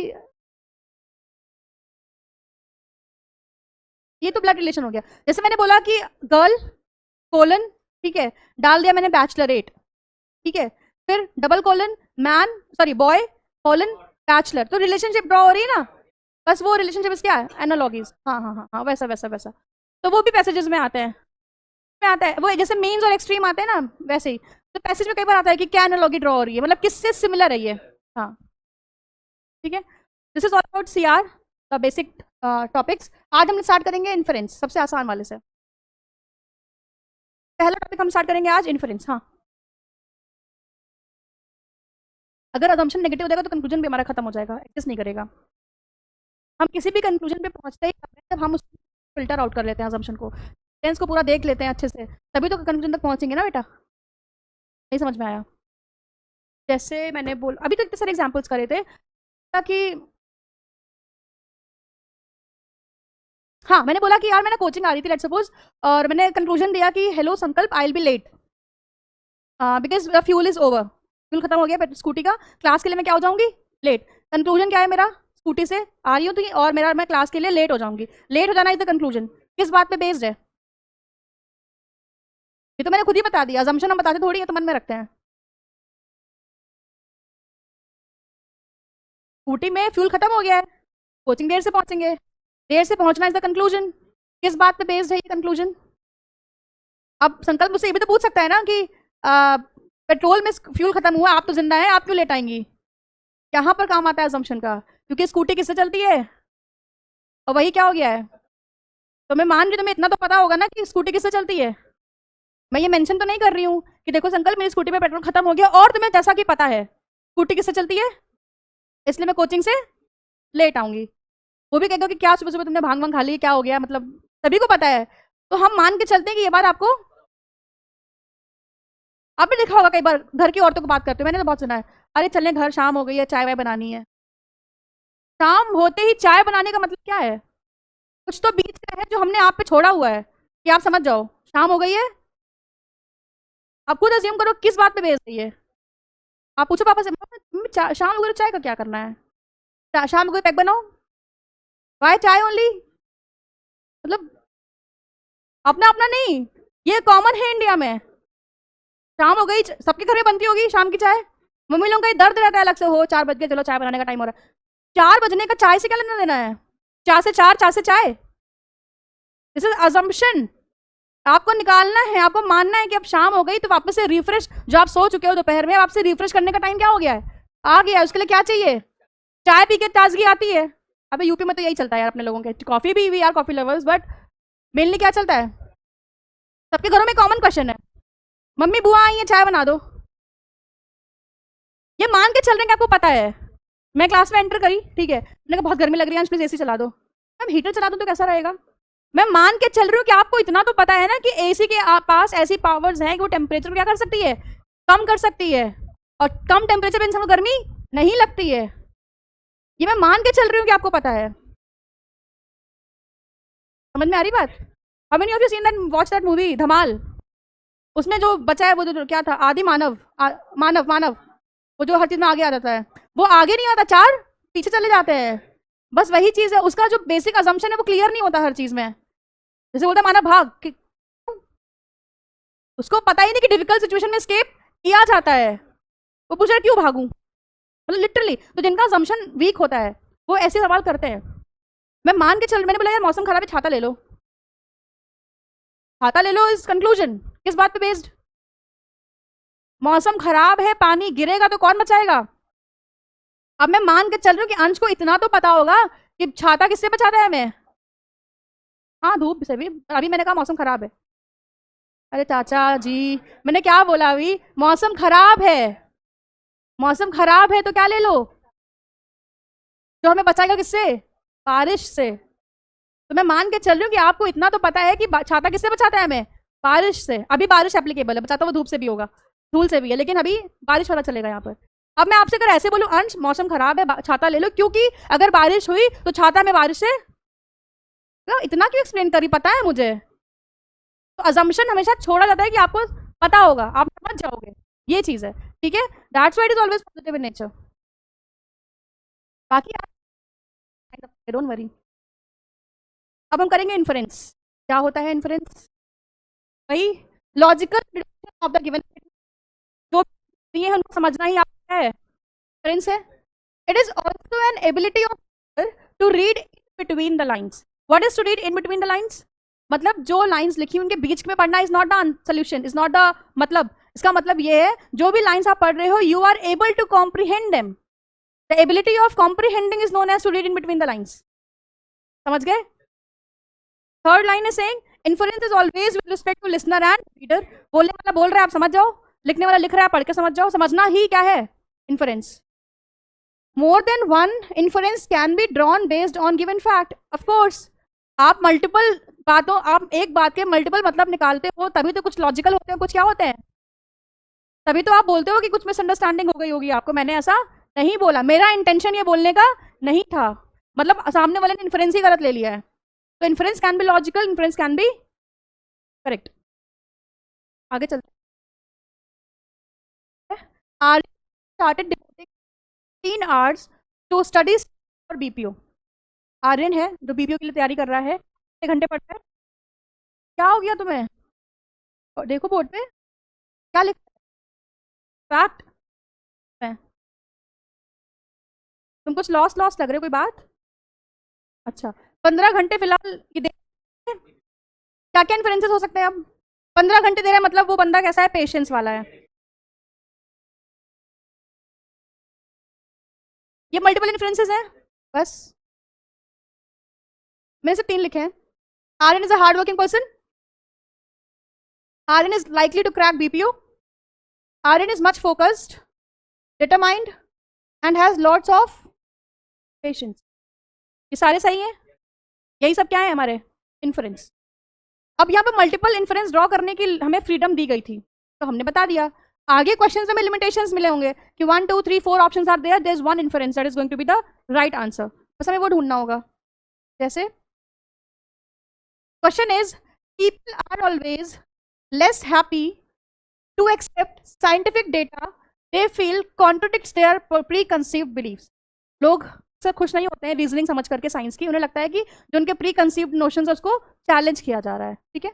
ये तो ब्लड रिलेशन हो गया। जैसे मैंने बोला कि गर्ल कोलन, ठीक है, डाल दिया मैंने बैचलरेट, ठीक है, फिर double colon man, sorry boy colon bachelor, तो रिलेशनशिप ड्रॉ हो रही है ना। बस वो रिलेशनशिप क्या है, एनालॉगीज। हाँ हाँ हाँ हाँ, वैसा वैसा वैसा। तो वो भी पैसेजेस में आते हैं, में आता है वो, जैसे मेन्स और एक्सट्रीम आते हैं ना वैसे ही। तो पैसेज में कई बार आता है कि क्या एनालॉगी ड्रॉ हो रही है, मतलब किससे सिमिलर है ये। हाँ ठीक है, this is all about C R, the basic topics. आज हम स्टार्ट करेंगे इन्फरेंस, सबसे आसान वाले से। पहला टॉपिक हम स्टार्ट करेंगे आज, इन्फरेंस। हाँ, अगर अजम्पशन नेगेटिव हो जाएगा तो कंक्लूजन भी हमारा खत्म हो जाएगा, एग्जिस्ट नहीं करेगा। हम किसी भी कंक्लूजन पे पहुंचते ही जब हम उसको फिल्टर आउट कर लेते हैं अजम्पशन को, टेंस को पूरा देख लेते हैं अच्छे से, तभी तो कंक्लूजन तक पहुंचेंगे ना बेटा। नहीं समझ में आया? जैसे मैंने बोल, अभी तो इतने सारे एग्जाम्पल्स करे थे ताकि, हाँ मैंने बोला कि यार मैंने कोचिंग आ रही थी लेट सपोज, और मैंने कंक्लूजन दिया कि hello Sankalp, I will be late because the fuel is over, fuel खत्म हो गया स्कूटी का, क्लास के लिए मैं क्या हो जाऊंगी, लेट। कंक्लूजन क्या है मेरा, स्कूटी से आ रही हूँ तो और मेरा, मैं क्लास के लिए लेट हो जाऊंगी। लेट हो जाना इज द कंक्लूजन, किस बात पे बेस्ड है? ये तो मैंने खुद ही बता दिया, अजम्पशन हम बताते थोड़ी है, तो मन में रखते हैं। स्कूटी में फ्यूल खत्म हो गया है, कोचिंग देर से पहुंचेंगे, देर से पहुंचना इज द कंक्लूजन, किस बात पे बेस्ड है ये कंक्लूजन? अब संकल्प मुझसे ये भी तो पूछ सकता है ना कि पेट्रोल में फ्यूल खत्म हुआ, आप तो जिंदा हैं, आप क्यों लेट आएंगी? यहाँ पर काम आता है अजम्पशन का, क्योंकि स्कूटी किससे चलती है, और वही क्या हो गया है। तो मैं मान रही हूँ तुम्हें इतना तो पता होगा ना कि स्कूटी किससे चलती है। मैं ये मेंशन तो नहीं कर रही हूँ कि देखो संकल्प मेरी स्कूटी पे पेट्रोल खत्म हो गया, और तुम्हें जैसा कि पता है स्कूटी किससे चलती है, इसलिए मैं कोचिंग से लेट आऊंगी। वो भी कहेगा कि क्या सुबह सुबह तुमने भांग वांग खा ली, क्या हो गया, मतलब सभी को पता है। तो हम मान के चलते हैं कि ये बात आपको, आपने देखा होगा कई बार घर की औरतों को बात करते हुए, मैंने तो बहुत सुना है, अरे चलें घर, शाम हो गई है, चाय वाय बनानी है। शाम होते ही चाय बनाने का मतलब क्या है? कुछ तो बीच का है जो हमने आप पे छोड़ा हुआ है कि आप समझ जाओ शाम हो गई है। आप खुद अज्यूम करो किस बात पे बेच रही है। आप पूछो पापा से, "मम्मी, शाम हो गई तो चाय का क्या करना है, शाम हो गई पैक बनाओ, वाई चाय ओनली"। मतलब अपना अपना नहीं, ये कॉमन है इंडिया में। शाम हो गई, सबके घर में बनती होगी शाम की चाय। मम्मी लोगों का ये दर्द रहता है अलग से, हो 4 बज गए, चलो चाय बनाने का टाइम हो रहा है। 4 बजने का चाय से क्या लेना देना है? 4 से 4, 4 से चाय, दिस इज अजम्पशन। आपको निकालना है, आपको मानना है कि अब शाम हो गई तो वापस से रिफ्रेश, जो आप सो चुके हो दोपहर में, वापस से रिफ्रेश करने का टाइम क्या हो गया है, आ गया है। उसके लिए क्या चाहिए? चाय पी के ताजगी आती है। अबे यूपी में तो यही चलता है यार अपने लोगों के, कॉफी भी, we are coffee lovers, but mainly क्या चलता है? सबके घरों में कॉमन क्वेश्चन है, मम्मी बुआ आई है चाय बना दो। ये मान के चल रहे हैं कि आपको पता है। मैं क्लास में एंटर करी, ठीक है, मैंने कहा बहुत गर्मी लग रही है, प्लीज एसी चला दो। मैम हीटर चला दो तो कैसा रहेगा? मैं मान के चल रही हूँ कि आपको इतना तो पता है ना कि एसी के पास ऐसी पावर्स हैं कि वो टेम्परेचर को क्या कर सकती है, कम कर सकती है, और कम टेम्परेचर पे इंसान को गर्मी नहीं लगती है। ये मैं मान के चल रही हूँ कि आपको पता है। समझ में आ रही बात? How many of you seen that, watch that movie धमाल? उसमें जो बचा है वो जो क्या था, आदि मानव, मानव मानव, वो जो हर चीज में आगे आ जाता है, वो आगे नहीं आता, चार पीछे चले जाते हैं। बस वही चीज है, उसका जो बेसिक अजम्पशन है वो क्लियर नहीं होता हर चीज में। जैसे बोलता मानव भाग उसको पता ही नहीं कि डिफिकल्ट सिचुएशन में स्केप किया जाता है। वो पूछ रहा क्यों भागूं, मतलब लिटरली। तो जिनका अजम्पशन वीक होता है वो ऐसे सवाल करते हैं। मैं मान के चल, मैंने बोला यार मौसम खराब है, छाता ले लो, छाता ले लो इस कंक्लूजन किस बात पे बेस्ड? मौसम खराब है, पानी गिरेगा तो कौन बचाएगा? अब मैं मान के चल रही हूँ कि अंश को इतना तो पता होगा कि छाता किससे बचाता है हमें। हाँ धूप से भी, अभी मैंने कहा मौसम खराब है। अरे चाचा जी मैंने क्या बोला अभी? मौसम खराब है, मौसम खराब है तो क्या ले लो जो हमें बचाएगा किससे? बारिश से। तो मैं मान के चल रही हूँ कि आपको इतना तो पता है कि छाता किससे बचाता है हमें? बारिश से। अभी बारिश एप्लीकेबल है, बचाता हुआ धूप से भी होगा, धूल से भी है, लेकिन अभी बारिश वाला चलेगा यहाँ पर। अब मैं आपसे अगर ऐसे बोलूँ अंश मौसम खराब है छाता ले लो, क्योंकि अगर बारिश हुई तो छाता में बारिश से, तो इतना क्यों एक्सप्लेन करी, पता है मुझे। तो अजम्पशन हमेशा छोड़ा जाता है कि आपको पता होगा, आप समझ जाओगे, ये चीज है, ठीक है। That's why it is always positive in nature. बाकी डोंट वरी। अब हम करेंगे इन्फरेंस। क्या होता है इन्फरेंस? भाई logical deduction of the given, जो ये हमको समझना ही आता है, इन्फरेंस है। It is also an ability of to read in between the lines. What is to read in between the lines? मतलब जो लाइंस लिखी उनके बीच में पढ़ना is not the solution, is not the मतलब। इसका मतलब ये है जो भी लाइंस आप पढ़ रहे हो you are able to comprehend them. The ability of comprehending is known as to read in between the lines. समझ गए? Third line is saying inference is always with respect to listener and reader। बोलने वाला बोल रहा है आप समझ जाओ, लिखने वाला लिख रहा है पढ़ के समझ जाओ। समझना ही क्या है inference। more than one inference can be drawn based on given fact। of course आप मल्टीपल बातों, आप एक बात के मल्टीपल मतलब निकालते हो तभी तो कुछ लॉजिकल होते हैं, कुछ क्या होते हैं, तभी तो आप बोलते हो कि कुछ मिसअंडरस्टैंडिंग हो गई होगी आपको। मैंने ऐसा नहीं बोला, मेरा इंटेंशन ये बोलने का नहीं था, मतलब सामने वाले ने इन्फ्रेंस ही गलत ले लिया है। तो inference can be logical, inference can be correct. आगे चलते हैं। R started devoting 3 hours to studies for BPO. Aryan है जो बीपीओ के लिए तैयारी कर रहा है, कितने घंटे पढ़ता है? क्या हो गया तुम्हें? देखो बोर्ड पे क्या लिखा है, फैक्ट है। तुम कुछ लॉस लॉस लग रहे हो, कोई बात? अच्छा 15 घंटे फिलहाल ये दे, क्या क्या इन्फ्रेंसेस हो सकते हैं अब? 15 घंटे दे रहा है मतलब वो बंदा कैसा है, पेशेंस वाला है। ये मल्टीपल इन्फ्रेंसेस हैं बस, मैंने से 3 लिखे हैं। Aryan is a hard working person, Aryan is likely to crack BPO, Aryan is much focused, determined and has lots of patience. ये सारे सही हैं, यही सब क्या है हमारे इन्फ्रेंस। अब यहाँ पे मल्टीपल इन्फ्रेंस ड्रॉ करने की हमें फ्रीडम दी गई थी, तो हमने बता दिया। आगे क्वेश्चंस में लिमिटेशंस मिले होंगे कि 1 2 3 4 options are there, there is one inference that is going to be the right answer. बस हमें वो ढूंढना होगा। जैसे question is people are always less happy to accept scientific data they feel contradicts their preconceived believes. लोग अक्सर खुश नहीं होते हैं रीजनिंग समझ करके साइंस की, उन्हें लगता है कि जो उनके प्री कंसीव्ड नोशंस है उसको चैलेंज किया जा रहा है, ठीक है।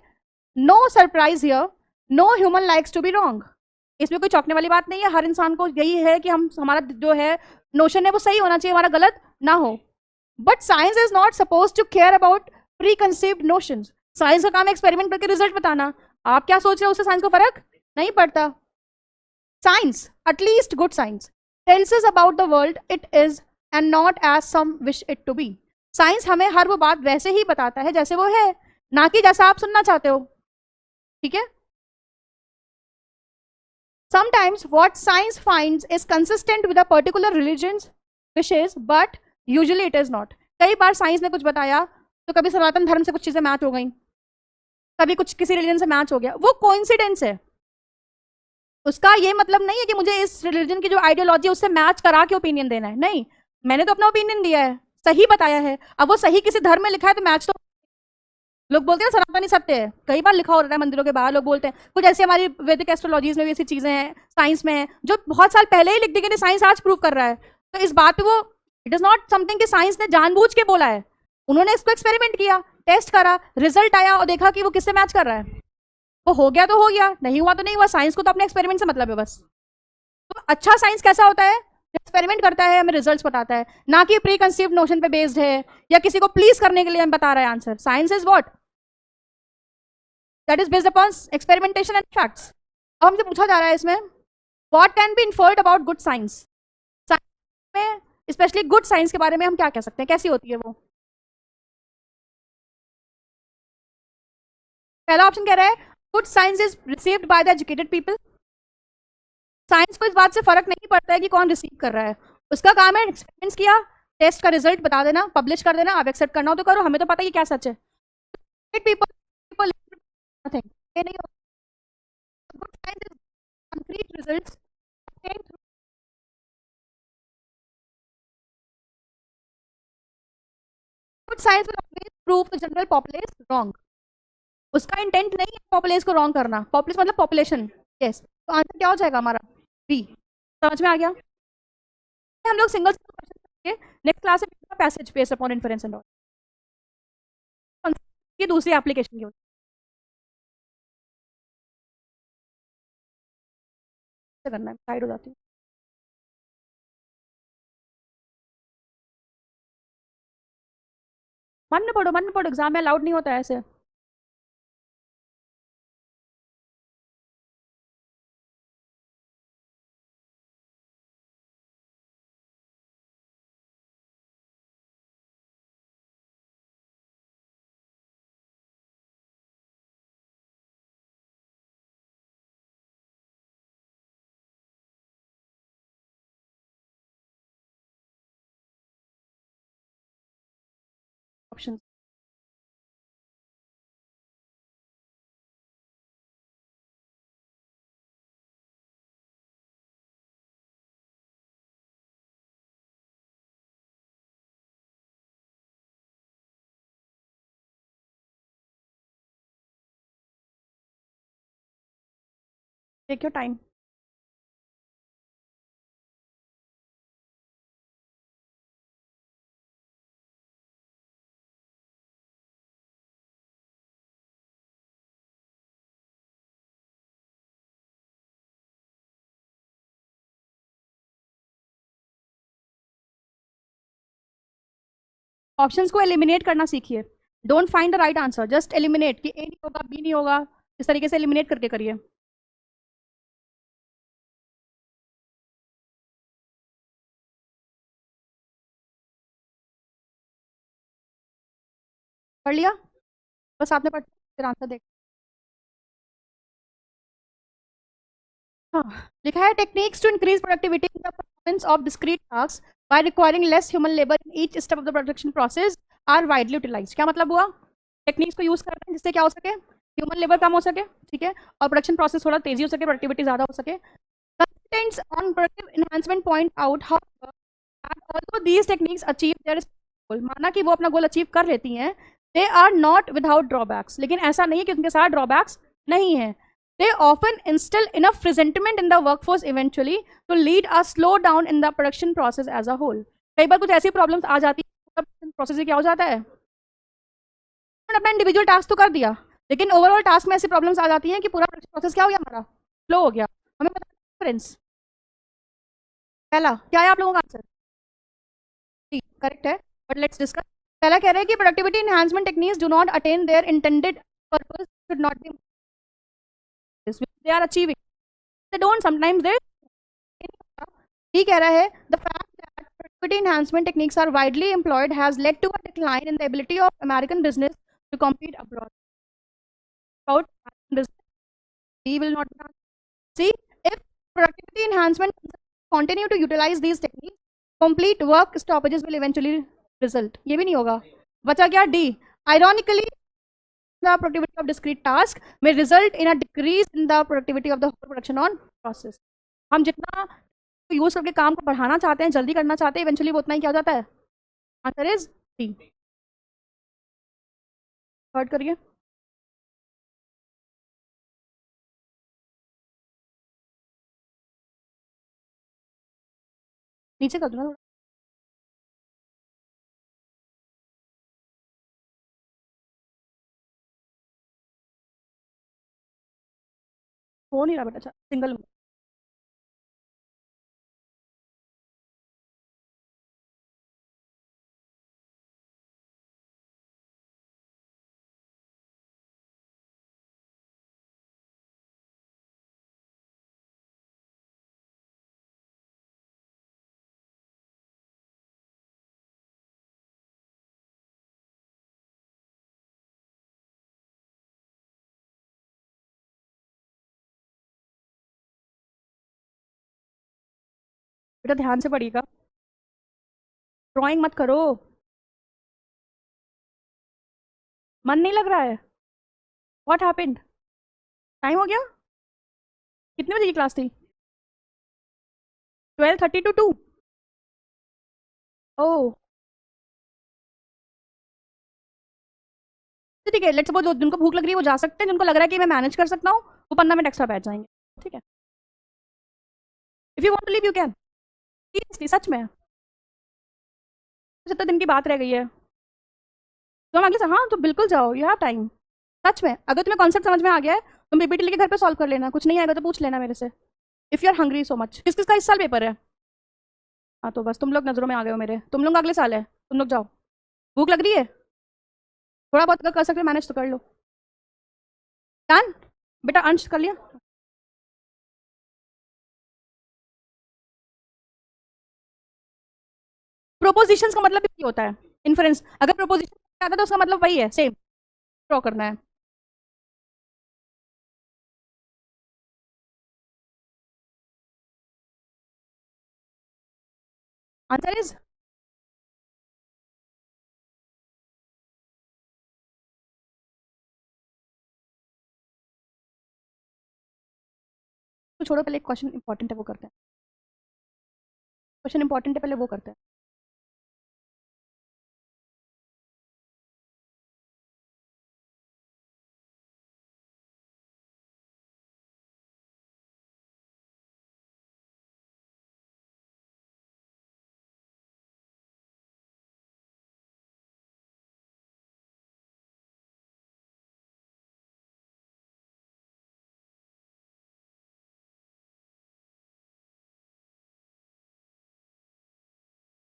No surprise here, no human likes to be wrong. इसमें कोई चौंकने वाली बात नहीं है, हर इंसान को यही है कि हम हमारा जो है नोशन है वो सही होना चाहिए, हमारा गलत ना हो। But science is not suppose to care about pre conceived notions. Science का काम है एक्सपेरिमेंट करके रिजल्ट बताना। आप क्या सोच रहे हो, उससे साइंस को फर्क नहीं पड़ता। Science, at least good science, tells us about the world it is and not as some wish it to be. Science हमें हर वो बात वैसे ही बताता है जैसे वो है, ना कि जैसा आप सुनना चाहते हो। ठीक है। Sometimes what science finds is consistent with a particular religion's wishes, but usually it is not. कई बार साइंस ने कुछ बताया तो कभी सनातन धर्म से कुछ चीजें मैच हो गई, कभी कुछ किसी रिलीजन से मैच हो गया, वो कोइंसिडेंस है। उसका ये मतलब नहीं है कि मुझे इस रिलीजन की जो आइडियोलॉजी है उससे मैच करा के ओपिनियन देना है, नहीं। मैंने तो अपना ओपिनियन दिया है, सही बताया है। अब वो सही किसी धर्म में लिखा है तो मैच तो, लोग बोलते हैं ना सनातनी सत्य है, कई बार लिखा होता है मंदिरों के बाहर, लोग बोलते हैं कुछ ऐसी हमारी वैदिक एस्ट्रोलॉजीज में भी ऐसी चीजें हैं, साइंस में है, जो बहुत साल पहले ही लिख दी गई, साइंस आज प्रूव कर रहा है। तो इस बात पे वो, इट इज नॉट समथिंग कि साइंस ने जानबूझ के बोला है। उन्होंने इसको एक्सपेरिमेंट किया, टेस्ट करा, रिजल्ट आया और देखा कि वो किससे मैच कर रहा है। वो हो गया तो हो गया, नहीं हुआ तो नहीं हुआ। साइंस को तो अपने एक्सपेरिमेंट से मतलब है बस। तो अच्छा साइंस कैसा होता है, एक्सपेरिमेंट करता है, हमें रिजल्ट्स बताता है, ना कि प्री कंसीव्ड नोशन पे बेस्ड है या किसी को प्लीज करने के लिए हम बता रहा है answer. Science is what, that is based upon experimentation and facts. अब हमसे पूछा जा रहा है इसमें, what can be inferred about good science. Science में स्पेशली गुड साइंस के बारे में हम क्या कह सकते हैं, कैसी होती है वो। पहला ऑप्शन कह रहा है good science is received by the educated people. Science को इस बात से फर्क नहीं पड़ता है कि कौन रिसीव कर रहा है, उसका काम है एक्सपेरिमेंट्स किया, टेस्ट का रिजल्ट बता देना, पब्लिश कर देना, आप एक्सेप्ट करना हो तो करो, हमें तो पता है कि क्या सच है। पीपल पीपल नथिंग, ये नहीं होता। Good science is concrete results obtained through good science will always prove the general populace wrong। उसका इंटेंट नहीं है पॉपुलेस को रॉन्ग करना, पॉपुलेस मतलब पॉपुलेशन। यस, तो आंसर क्या हो जाएगा हमारा, बी। समझ में आ गया। हम लोग सिंगल क्वेश्चन करेंगे नेक्स्ट क्लास में, passage based upon inference and all, ये दूसरी एप्लीकेशन की होती है, करना है साइड हो जाती है। मन में पढ़ो, एग्जाम में अलाउड नहीं होता है ऐसे। Option, take your time. Options को एलिमिनेट करना सीखिए। Don't find the right answer, just eliminate कि ए नहीं होगा, बी नहीं होगा, इस तरीके से एलिमिनेट करके करिए। पढ़ लिया, बस आपने पढ़ फिर आंसर देख। हाँ, लिखा है techniques to increase productivity in the performance of discrete task by requiring less human labour in each step of the production process are widely utilised. क्या मतलब हुआ, टेक्निक्स को यूज कर रहे हैं जिससे क्या हो सके, ह्यूमन लेबर कम हो सके, ठीक है, और प्रोडक्शन प्रोसेस थोड़ा तेजी हो सके, प्रोडक्टिविटी ज्यादा हो सके। Contents on productive enhancement point out how although these techniques achieve their goal, माना कि वो अपना गोल अचीव कर लेती हैं, they are not without drawbacks, लेकिन ऐसा नहीं है कि उनके साथ ड्रॉबैक्स नहीं है। They often instill enough resentment in the workforce eventually to lead a slow down in the production process as a whole। कई बार कुछ ऐसी प्रॉब्लम्स आ जाती है, प्रोसेस क्या हो जाता है, उन्होंने अपना इंडिविजुअल टास्क तो कर दिया, लेकिन ओवरऑल टास्क में ऐसी प्रॉब्लम्स आ जाती हैं कि पूरा प्रोसेस क्या हो गया हमारा, स्लो हो गया। हमें पता है डिफरेंस। पहला क्या है आप लोगों का आंसर, करेक्ट है, बट लेट्स डिस्कस। पहला कह रहा है कि productivity enhancement techniques do not attain their intended purpose should not be they are achieving they don't sometimes they ही कह रहा है the fact that productivity enhancement techniques are widely employed has led to a decline in the ability of American business to compete abroad about business we will not see if productivity enhancement continue to utilize these techniques complete work stoppages will eventually result ये भी नहीं होगा बचा क्या D ironically the productivity of discrete task may result in a decrease in the productivity of the whole production on process हम जितना use करके काम को बढ़ाना चाहते हैं जल्दी करना चाहते हैं इवेंचुअली वो उतना ही क्या हो जाता है आंसर इज डी थर्ड करिए नीचे कर दूंगा हो नहीं रहा बेटा सिंगल बेटा ध्यान से पढ़िएगा ड्राइंग मत करो मन नहीं लग रहा है व्हाट हैपेंड टाइम हो गया कितने बजे की क्लास थी 12:30 to 2 ओह तो ठीक है लेट्स सपोज जिनको भूख लग रही है वो जा सकते हैं जिनको लग रहा है कि मैं मैनेज कर सकता हूँ वो 15 मिनट एक्स्ट्रा बैठ जाएंगे ठीक है if you want to leave you can seriously सच में 70 दिन की बात रह गई है तो हम अगले से हाँ तो बिल्कुल जाओ यू हैव टाइम सच में अगर तुम्हें कॉन्सेप्ट समझ में आ गया है तुम पीपीटी लेके घर पे सॉल्व कर लेना कुछ नहीं आएगा तो पूछ लेना मेरे से if you are hungry so much किस किसका इस साल पेपर है हाँ तो बस तुम लोग नज़रों में आ गए हो मेरे तुम लोग अगले साल है तुम लोग जाओ भूख लग रही है थोड़ा बहुत अगर कर सकते मैनेज तो कर लो डन बेटा अंश कर लिया प्रोपोजिशंस का मतलब भी होता है इन्फ्रेंस अगर प्रोपोजिशन आता है तो उसका मतलब वही है सेम ड्रॉ करना है आंसर इज तो छोड़ो पहले एक क्वेश्चन इंपॉर्टेंट है वो करते हैं क्वेश्चन इंपॉर्टेंट है पहले वो करते हैं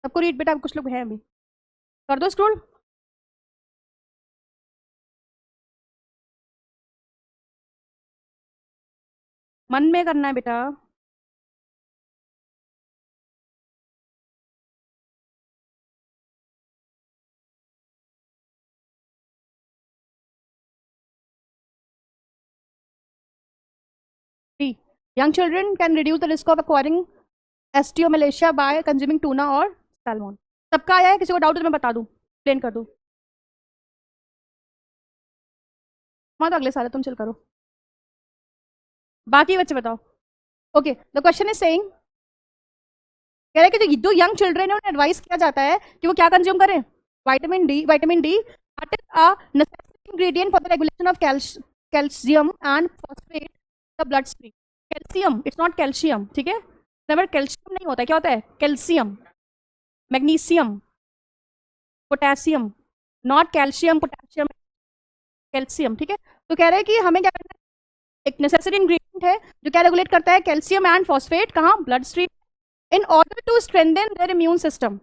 सबको रीड बेटा कुछ लोग हैं अभी कर दो स्क्रॉल मन में करना है बेटा young children can reduce the risk of acquiring osteomalacia by consuming tuna or salmon सबका आया है किसी को डाउट है तो मैं बता दूं एक्सप्लेन कर दूं मैं तो अगले साल है तुम चिल करो बाकी बच्चे बताओ okay the question is saying कह रहे हैं कि जो यंग चिल्ड्रन है उन्हें एडवाइस किया जाता है कि वो क्या कंज्यूम करें vitamin D that is a necessary ingredient for the regulation of calcium and phosphate the blood stream calcium it's not calcium ठीक है नेवर कैल्शियम नहीं होता है क्या होता है calcium magnesium potassium not calcium potassium calcium ठीक है तो कह रहे हैं कि हमें क्या करना है एक नेसेसरी इंग्रेडिएंट है जो क्या रेगुलेट करता है कैल्शियम एंड फॉस्फेट कहाँ blood stream in order to strengthen their immune system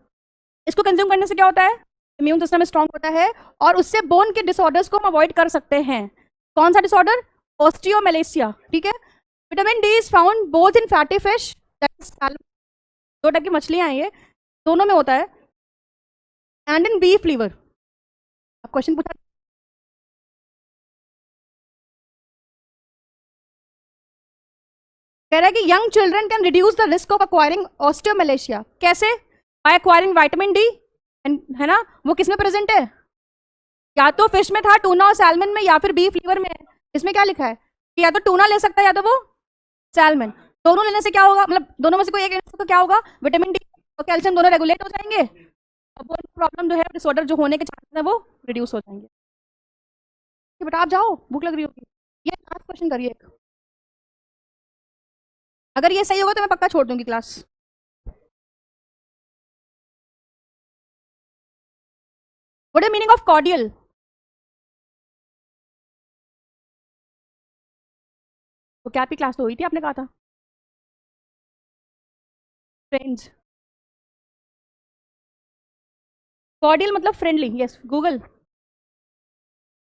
इसको कंज्यूम करने से क्या होता है इम्यून सिस्टम स्ट्रांग होता है और उससे बोन के डिसऑर्डर्स को हम अवॉइड कर सकते हैं। कौन सा डिसऑर्डर? ऑस्टियोमेलेसिया, ठीक है। Vitamin D is found both in fatty fish, 2 टकी मछलियां हैं ये, दोनों में होता है, एंड इन बीफ लीवर। अब क्वेश्चन पूछा, कह रहा है कि young children can reduce the risk of acquiring osteomalacia. कैसे? बाय एक्वायरिंग विटामिन डी, है ना। वो किस में प्रेजेंट है? या तो फिश में था, टूना और सैल्मन में, या फिर बीफ लीवर में है। इसमें क्या लिखा है कि या तो टूना ले सकता है या तो वो सैल्मन। दोनों लेने से क्या होगा, मतलब दोनों में से कोई एक लेने से तो क्या होगा, विटामिन डी और कैल्शियम दोनों रेगुलेट हो जाएंगे, और वो प्रॉब्लम जो है, डिसऑर्डर जो होने के चांसेस है वो रिड्यूस हो जाएंगे। कि बेटा आप जाओ, भूख लग रही होगी। ये लास्ट क्वेश्चन करिए एक। अगर ये सही होगा तो मैं पक्का छोड़ दूंगी class. What is meaning of cordial? तो क्या आपकी क्लास तो हुई थी, आपने कहा था फ्रेंड्स। कॉर्डियल मतलब फ्रेंडली, यस गूगल।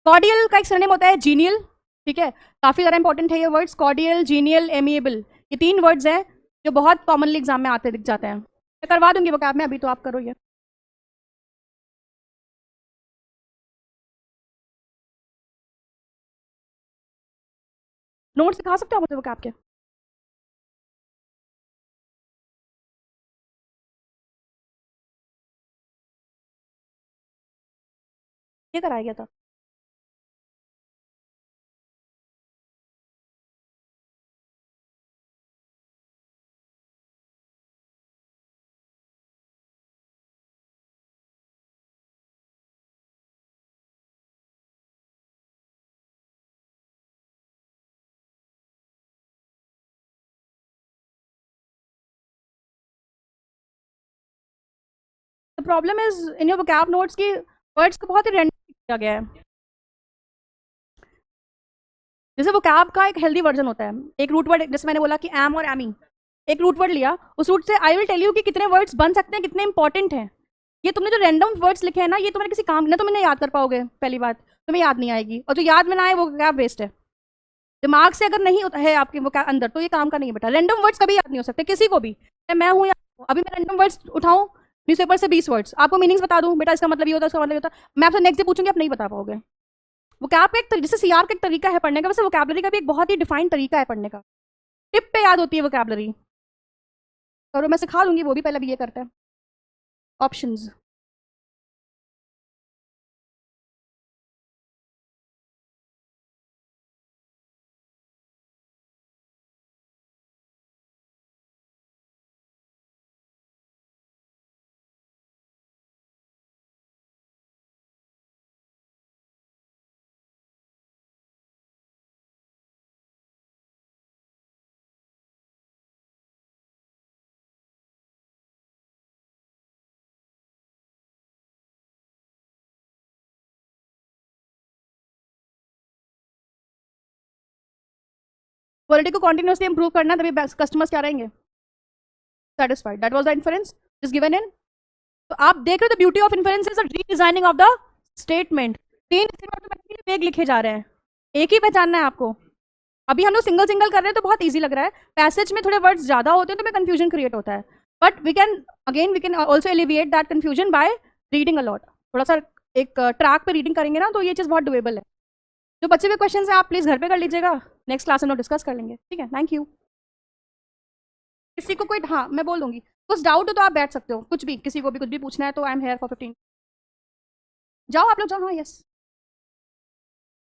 कॉर्डियल का एक सरनेम होता है जीनियल, ठीक है। काफी ज्यादा इंपॉर्टेंट है ये वर्ड्स, कॉर्डियल, जीनियल, एमिएबल। ये 3 वर्ड्स हैं जो बहुत कॉमनली एग्जाम में आते दिख जाते हैं। मैं करवा दूंगी वो कैब में, अभी तो आप करो ये। नोट्स दिखा सकते हो मुझे वो कैब के? ये कराया गया था। The problem is in your vocab notes की वर्ड्स को बहुत ही रैंडम किया गया है। जैसे वोकैब का एक हेल्दी वर्जन होता है, एक रूट वर्ड, जैसे मैंने बोला कि एम और एमी, एक रूट वर्ड लिया, उस रूट से आई विल टेल यू कि कितने वर्ड्स बन सकते हैं, कितने इंपॉर्टेंट हैं। ये तुमने जो रैंडम वर्ड्स लिखे हैं ना, ये तुम्हारे किसी काम ना, तुम इन्हें याद कर पाओगे, पहली बात तुम्हें याद नहीं आएगी, और जो याद में ना आए वो क्या वेस्ट है। दिमाग से अगर नहीं होता है आपके वो क्या अंदर, तो ये काम का नहीं है बेटा। रैंडम वर्ड्स कभी याद नहीं हो सकते किसी को भी, चाहे मैं हूँ या अभी मैं रैंडम वर्ड्स उठाऊं न्यूज़पेपर से 20 वर्ड्स, आपको मीनिंग्स बता दूं, बेटा इसका मतलब ये होता है, इसका मतलब ये होता है, मैं आपसे नेक्स्ट डे पूछूंगी, आप नहीं बता पाओगे। वोकैब का एक जैसे सीआर का एक तरीका है पढ़ने का, वैसे वोकैबलरी का भी एक बहुत ही डिफाइंड तरीका है पढ़ने का। टिप पे याद होती है वोकैबलरी, और मैं सिखा दूंगी वो भी, पहले भी ये करता है। ऑप्शंस, क्वालिटी को कॉन्टिन्यूसली इंप्रूव करना, तभी कस्टमर्स क्या रहेंगे, satisfied. That was the inference is given in. तो आप देख रहे हो the beauty of inference is the redesigning of the statement. 3 automatically वेग लिखे जा रहे हैं, एक ही पहचानना है आपको। अभी हम लोग सिंगल सिंगल कर रहे हैं तो बहुत इजी लग रहा है, पैसेज में थोड़े वर्ड्स ज्यादा होते हैं तो में कंफ्यूजन क्रिएट होता है। But we can also alleviate that confusion by reading a lot. थोड़ा सा एक ट्रैक पे रीडिंग करेंगे ना, तो ये चीज़ बहुत डुएबल है। जो बच्चे हुए क्वेश्चन है आप प्लीज घर पे कर लीजिएगा, नेक्स्ट क्लास में लोग डिस्कस कर लेंगे, ठीक है। Thank you. किसी को कोई, हाँ मैं बोल दूंगी, कुछ डाउट हो तो आप बैठ सकते हो, कुछ भी किसी को भी कुछ भी पूछना है तो आई एम हेयर फॉर 15। जाओ आप लोग जाओ, हाँ यस।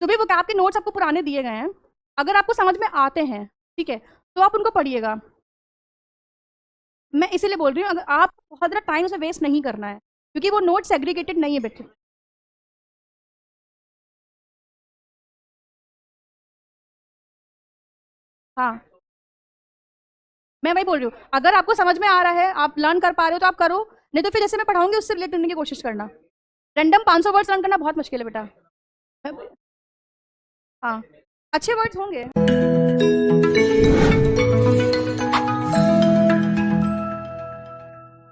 तो भी वो आपके नोट्स आपको पुराने दिए गए हैं, अगर आपको समझ में आते हैं, ठीक है, तो आप उनको पढ़िएगा। मैं इसीलिए बोल रही हूँ, अगर आप बहुत ज़्यादा टाइम उसे वेस्ट नहीं करना है, क्योंकि वो नोट सेग्रीगेटेड नहीं है बेटे। हाँ, मैं वही बोल रही हूँ, अगर आपको समझ में आ रहा है, आप लर्न कर पा रहे हो तो आप करो, नहीं तो फिर जैसे मैं पढ़ाऊंगी उससे रिलेट करने की कोशिश करना। रैंडम 500 वर्ड्स लर्न करना बहुत मुश्किल है बेटा। हाँ, अच्छे वर्ड्स होंगे।